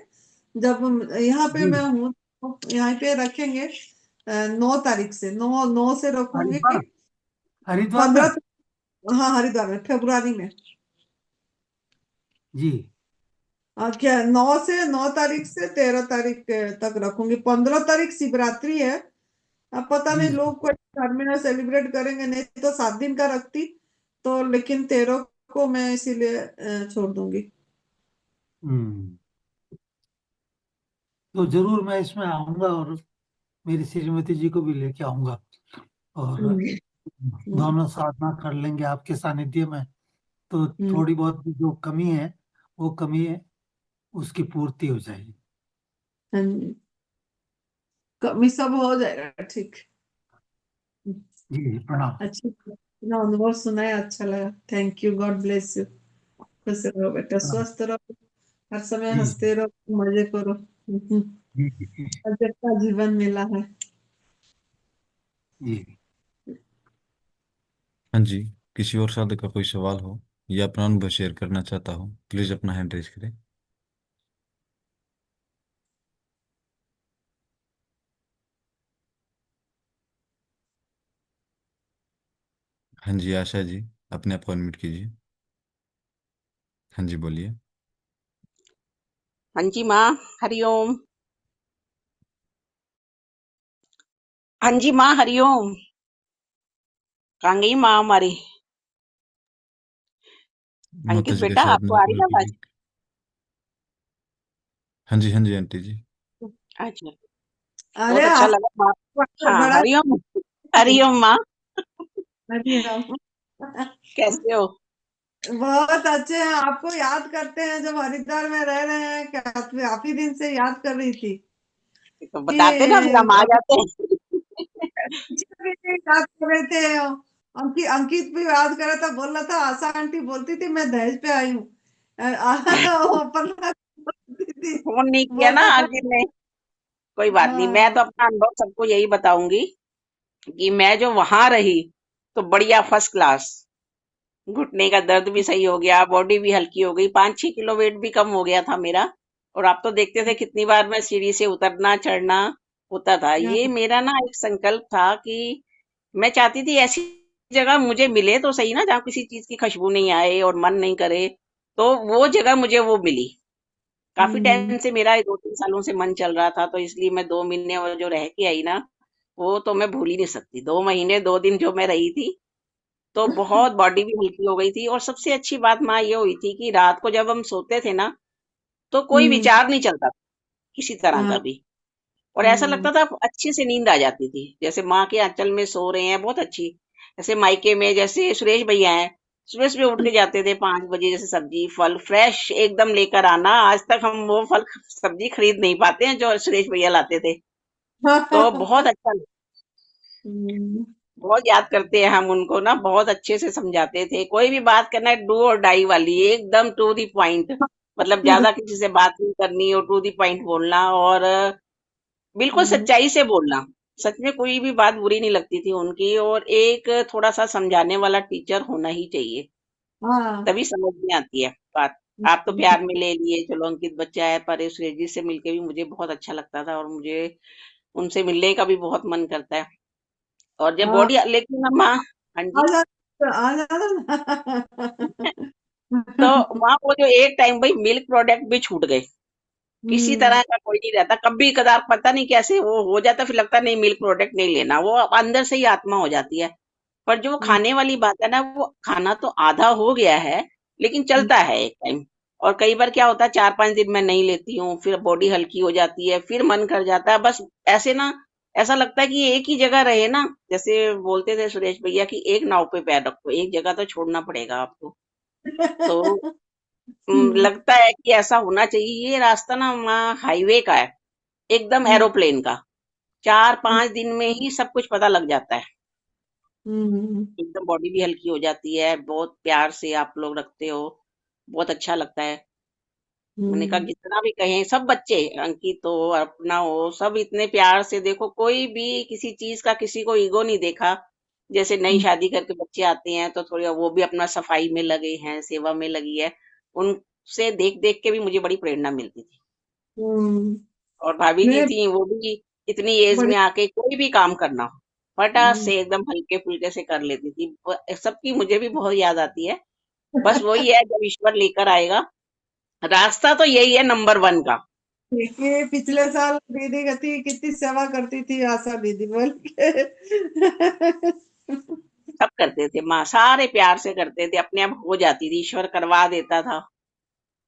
जब यहाँ पे जी। मैं हूँ तो यहाँ पे रखेंगे। 9 तारीख से, 9 से हरिद्वार, रखूंगी। हरिद्वार में। 15, हाँ, हरिद्वार में, फरवरी में। जी। क्या 9 तारीख से 13 तारीख तक रखूंगी। 15 तारीख शिवरात्रि है। अब पता जी। नहीं लोग कोई घर में सेलिब्रेट करेंगे, नहीं तो 7 दिन का रखती तो, लेकिन 13 को मैं इसीलिए छोड़ दूंगी। हम्म। तो जरूर मैं इसमें आऊंगा, और मेरी श्रीमती जी को भी लेके आऊंगा, और हम्म। हम्म। दोनों साधना कर लेंगे आपके सानिध्य में। तो हम्म। थोड़ी बहुत जो कमी है, वो कमी है, उसकी पूर्ति हो जाएगी। हाँ जी, कभी सब हो जाएगा ठीक। जी प्रणाम। अच्छी अपना अनुभव सुनाए, अच्छा लगा। Thank you, God bless you. खुश रहो बेटा, प्रणाम। स्वस्थ रहो, हर समय जी हंसते रहो, मजे करो। जी जी जी अजब का जीवन मिला है। जी। हाँ जी, किसी और साधक का कोई सवाल हो या अपना अनुभव शेयर करना चाहता हो, प्लीज अपना हैंड रेज करें। हाँ जी, आशा जी, अपने आप को अनम्यूट कीजिए। हाँ जी, बोलिए। हाँ जी माँ, हरिओम। हाँ जी माँ, हरिओम। कहाँ गई माँ हमारी? माता अंकित जी के बेटा, साथ आपको आ रही है आवाज? हाँ जी आंटी जी। अच्छा, अरे बहुत अच्छा लगा माँ। आपका हाँ, बड़ा हरिओम। हरिओम माँ, बढ़िया। कैसे हो? बहुत अच्छे हैं, आपको याद करते हैं, जब हरिद्वार में रह रहे हैं, काफी दिन से याद कर रही थी तो कि बताते ना, फिर हम आ अब जाते हैं। भी याद कर रहे थे। अंकित भी याद कर रहा था, बोल रहा था आशा आंटी बोलती थी मैं दहेज पे आई हूँ। वो पन्ना बोलती थी, फोन नहीं किया ना बोलता था। अंकित ने। कोई बात नहीं, मैं हाँ तो अपना अनुभव सबको यही बताऊंगी कि मैं जो वहां रही तो बढ़िया, फर्स्ट क्लास। घुटने का दर्द भी सही हो गया, बॉडी भी हल्की हो गई, 5-6 किलो वेट भी कम हो गया था मेरा। और आप तो देखते थे कितनी बार मैं सीढ़ी से उतरना चढ़ना होता था। ये मेरा ना एक संकल्प था कि मैं चाहती थी ऐसी जगह मुझे मिले तो सही ना, जहाँ किसी चीज की खुशबू नहीं आए और मन नहीं करे। तो वो जगह मुझे वो मिली। काफी हम्म, टाइम से मेरा 2-3 सालों से मन चल रहा था, तो इसलिए मैं 2 महीने और जो रह के आई ना, वो तो मैं भूल ही नहीं सकती। 2 महीने 2 दिन जो मैं रही थी, तो बहुत बॉडी भी हल्की हो गई थी। और सबसे अच्छी बात माँ ये हुई थी कि रात को जब हम सोते थे ना, तो कोई हम्म, विचार नहीं चलता था, किसी तरह हाँ, का भी। और ऐसा हम्म, लगता था अच्छे से नींद आ जाती थी, जैसे माँ के आंचल में सो रहे हैं, बहुत अच्छी। जैसे मायके में जैसे सुरेश भैया हैं, सुबह सुबह उठ के जाते थे 5 बजे, जैसे सब्जी फल फ्रेश एकदम लेकर आना। आज तक हम वो फल सब्जी खरीद नहीं पाते हैं जो सुरेश भैया लाते थे। तो बहुत अच्छा, हम्म, बहुत याद करते हैं हम उनको ना, बहुत अच्छे से समझाते थे। कोई भी बात करना है, डू और डाई वाली, एकदम टू दी पॉइंट। मतलब ज्यादा किसी से बात नहीं करनी और टू दी पॉइंट बोलना, और बिल्कुल हम्म, सच्चाई से बोलना। सच में कोई भी बात बुरी नहीं लगती थी उनकी। और एक थोड़ा सा समझाने वाला टीचर होना ही चाहिए, हाँ, तभी समझ में आती है बात। आप तो प्यार में ले लिए, चलो अंकित बच्चा है, पर सुरेश जी से मिलके भी मुझे बहुत अच्छा लगता था, और मुझे उनसे मिलने का भी बहुत मन करता है। और जब हाँ, बॉडी, लेकिन अम्मा, हाँ आ जी। जाता आ जाता ना। तो वहां वो जो एक टाइम भाई मिल्क प्रोडक्ट भी छूट गए, किसी हम्म, तरह का कोई नहीं रहता। कभी कदार पता नहीं कैसे वो हो जाता, फिर लगता नहीं मिल्क प्रोडक्ट नहीं लेना, वो अब अंदर से ही आत्मा हो जाती है। पर जो हम्म, खाने वाली बात है ना, वो खाना तो आधा हो गया है, लेकिन चलता है एक टाइम। और कई बार क्या होता है, 4-5 दिन मैं नहीं लेती हूँ, फिर बॉडी हल्की हो जाती है, फिर मन कर जाता है बस ऐसे ना। ऐसा लगता है कि एक ही जगह रहे ना, जैसे बोलते थे सुरेश भैया कि एक नाव पे पैर रखो, एक जगह तो छोड़ना पड़ेगा आपको। तो हम्म, लगता है कि ऐसा होना चाहिए। ये रास्ता ना वहाँ हाईवे का है, एकदम हम्म, एरोप्लेन का। 4-5 दिन में ही सब कुछ पता लग जाता है। हम्म, एकदम बॉडी भी हल्की हो जाती है, बहुत प्यार से आप लोग रखते हो, बहुत अच्छा लगता है। मैंने कहा हम्म, जितना भी कहें, सब बच्चे, अंकित हो अपना हो, सब इतने प्यार से, देखो कोई भी किसी चीज का किसी को ईगो नहीं देखा। जैसे नई शादी करके बच्चे आते हैं तो थोड़ी वो भी अपना सफाई में लगे हैं, सेवा में लगी है। उनसे देख देख के भी मुझे बड़ी प्रेरणा मिलती थी। हम्म, और भाभी जी नहीं, थी, वो भी इतनी एज में बढ़िया। आके कोई भी काम करना हो, फटाक हम्म, से एकदम हल्के फुल्के से कर लेती थी। सबकी मुझे भी बहुत याद आती है। बस वही है, जब ईश्वर लेकर आएगा। रास्ता तो यही है नंबर 1 का। देखिए पिछले साल दीदी गति कितनी सेवा करती थी आशा दीदी बोल के। सब करते थे माँ, सारे प्यार से करते थे, अपने आप हो जाती थी, ईश्वर करवा देता था।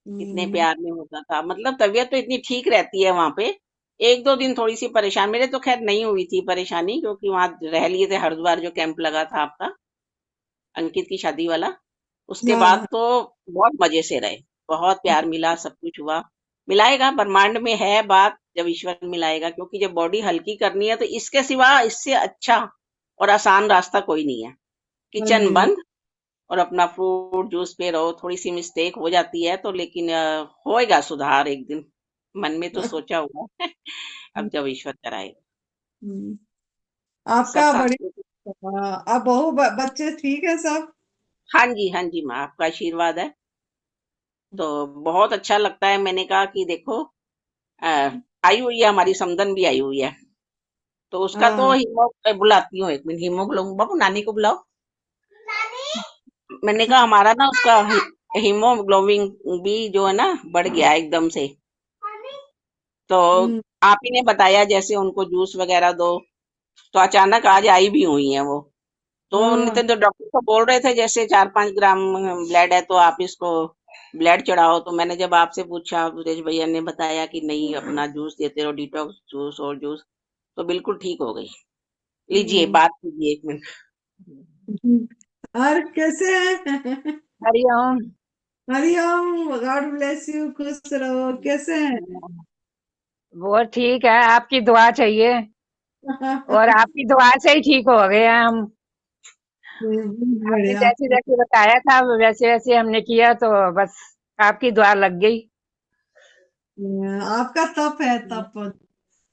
इतने हम्म, प्यार में होता था, मतलब तबीयत तो इतनी ठीक रहती है वहां पे। 1-2 दिन थोड़ी सी परेशान, मेरे तो खैर नहीं हुई थी परेशानी, क्योंकि वहां रह लिए थे हरिद्वार, जो कैंप लगा था आपका, अंकित की शादी वाला। उसके बाद हाँ, तो बहुत मजे से रहे, बहुत प्यार मिला, सब कुछ हुआ। मिलाएगा, ब्रह्मांड में है बात, जब ईश्वर मिलाएगा, क्योंकि जब बॉडी हल्की करनी है तो इसके सिवा, इससे अच्छा और आसान रास्ता कोई नहीं है। हाँ किचन जी, बंद, और अपना फ्रूट जूस पे रहो। थोड़ी सी मिस्टेक हो जाती है तो, लेकिन होएगा सुधार एक दिन। मन में तो सोचा हुआ है। अब जब ईश्वर कराएगा। हम्म, सब आपका सांस्कृतिक। बढ़िया। हाँ, अब बच्चे ठीक है सब। हाँ जी, हाँ जी माँ, आपका आशीर्वाद है। तो बहुत अच्छा लगता है। मैंने कहा कि देखो, अ, आई हुई है हमारी समदन भी आई हुई है, तो उसका तो हाँ, बुलाती हूँ, 1 मिनट, हीमोग्लोबिन, बाबू नानी को बुलाओ। मैंने कहा हमारा ना उसका हीमोग्लोबिन भी जो है ना, बढ़ गया है एकदम से। तो हम्म, आप ही ने बताया जैसे उनको जूस वगैरह दो, तो अचानक आज आई भी हुई है वो। तो हाँ नितिन तो डॉक्टर को बोल रहे थे जैसे 4-5 ग्राम ब्लड है तो आप इसको ब्लड चढ़ाओ। तो मैंने जब आपसे पूछा, सुरेश भैया ने बताया कि नहीं अपना जूस देते रहो, डिटॉक्स जूस और जूस, तो बिल्कुल ठीक हो गई। लीजिए हम्म, बात कीजिए 1 मिनट। और कैसे हैं? Hariom. Hariom, God bless you, खुश रहो, कैसे हैं? वो ठीक है, आपकी दुआ चाहिए और आपकी दुआ से ही ठीक हो गए हैं हम। बहुत आपने बढ़िया। जैसे जैसे बताया था वैसे वैसे हमने किया तो बस आपकी दुआ लग गई। आपका तप है, तप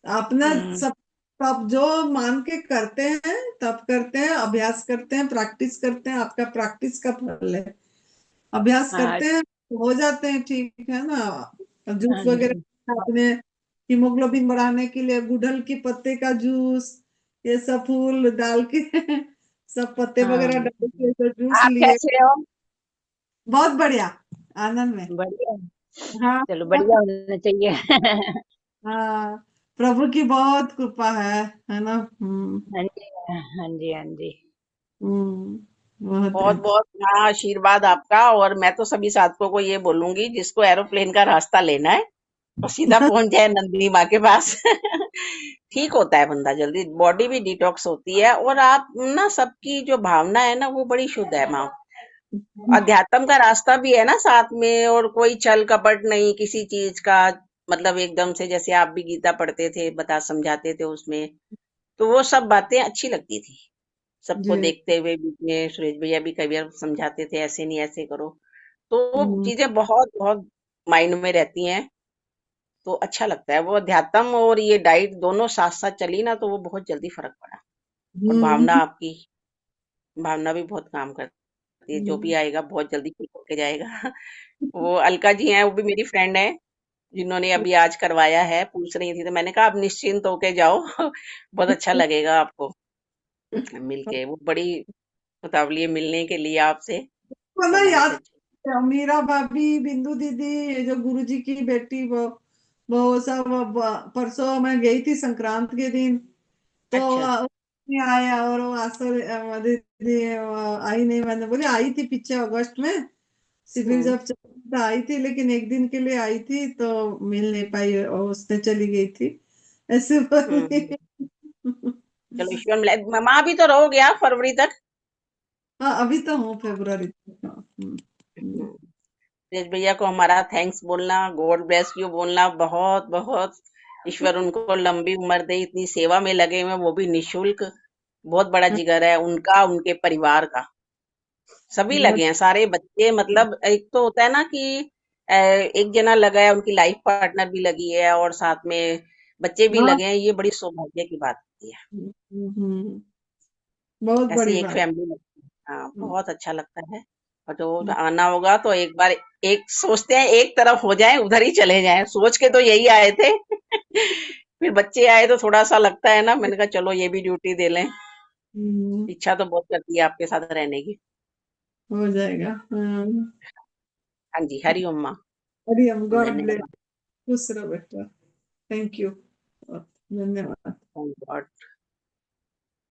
अपना हम्म, सब। तप जो मान के करते हैं, तप करते हैं, अभ्यास करते हैं, प्रैक्टिस करते हैं, आपका प्रैक्टिस का फल है। अभ्यास हाँ। करते हैं तो हो जाते हैं, ठीक है ना। हाँ जूस जी। वगैरह आपने हीमोग्लोबिन बढ़ाने के लिए गुड़हल के पत्ते का जूस, ये सब फूल डाल के सब पत्ते हाँ, वगैरह डाल के जो जूस आप लिए। कैसे हो? बहुत बढ़िया, आनंद में। बढ़िया। हाँ चलो बढ़िया होना चाहिए। हाँ, प्रभु की बहुत कृपा है ना। हाँ जी, हाँ जी, हाँ जी। बहुत बहुत अच्छा। बहुत हाँ आशीर्वाद आपका। और मैं तो सभी साधकों को ये बोलूंगी, जिसको एरोप्लेन का रास्ता लेना है तो सीधा पहुंच जाए नंदिनी माँ के पास। ठीक होता है बंदा जल्दी, बॉडी भी डिटॉक्स होती है। और आप ना सबकी जो भावना है ना वो बड़ी शुद्ध है माँ। अध्यात्म का रास्ता भी है ना साथ में, और कोई छल कपट नहीं किसी चीज का। मतलब एकदम से जैसे आप भी गीता पढ़ते थे, बता समझाते थे उसमें, तो वो सब बातें अच्छी लगती थी। सबको जी। देखते हुए बीच में सुरेश भैया भी कई बार समझाते थे ऐसे नहीं ऐसे करो। तो वो हम्म, चीजें बहुत बहुत माइंड में रहती हैं। तो अच्छा लगता है वो अध्यात्म और ये डाइट दोनों साथ साथ चली ना, तो वो बहुत जल्दी फर्क पड़ा। और भावना हम्म, आपकी, भावना भी बहुत काम करती है। जो भी आएगा बहुत जल्दी ठीक होके जाएगा। वो अलका जी हैं, वो भी मेरी फ्रेंड है, जिन्होंने अभी आज करवाया है। पूछ रही थी तो मैंने कहा आप निश्चिंत होके जाओ। बहुत अच्छा लगेगा आपको मिलके। वो बड़ी उतावली है मिलने के लिए आपसे। वो ना तो मैंने याद, कहा मीरा भाभी, बिंदु दीदी, ये जो गुरुजी की बेटी, वो सब परसों मैं गई थी संक्रांत के दिन। तो अच्छा। नहीं आया, और वो आसर दीदी आई नहीं। मैंने बोली आई थी पीछे अगस्त में, शिविर हम्म जब चल रहा था, आई थी, लेकिन एक दिन के लिए आई थी तो मिल नहीं पाई, और उसने चली गई थी ऐसे हम्म। बोली। चलो ईश्वर मिला, माँ भी तो रहोगे आप फरवरी तक। हाँ, अभी तो हूँ फरवरी तक। हाँ, हम्म। तेज भैया को हमारा थैंक्स बोलना, गॉड ब्लेस यू बोलना, बहुत बहुत। ईश्वर उनको लंबी उम्र दे, इतनी सेवा में लगे हुए, वो भी निशुल्क। बहुत बड़ा जिगर है उनका, उनके परिवार का। सभी बहुत। लगे हैं, सारे बच्चे। मतलब एक तो होता है ना कि एक जना लगा है, उनकी लाइफ पार्टनर भी लगी है और साथ में बच्चे भी हाँ, लगे हैं। ये बड़ी सौभाग्य की बात होती है। बहुत ऐसी बड़ी एक बात। फैमिली लगती है। हाँ बहुत अच्छा लगता है। और जो आना होगा तो एक बार, एक सोचते हैं एक तरफ हो जाए उधर ही चले जाएं, सोच के तो यही आए थे। फिर बच्चे आए तो थोड़ा सा लगता है ना, मैंने कहा चलो ये भी ड्यूटी दे लें। हम्म, इच्छा तो बहुत करती है आपके साथ रहने की। हो जाएगा। हाँ। हाँ जी, हरि ओम माँ। Hariom, God bless. धन्यवाद। खुश रहो बेटा। थैंक यू, धन्यवाद। Thank God.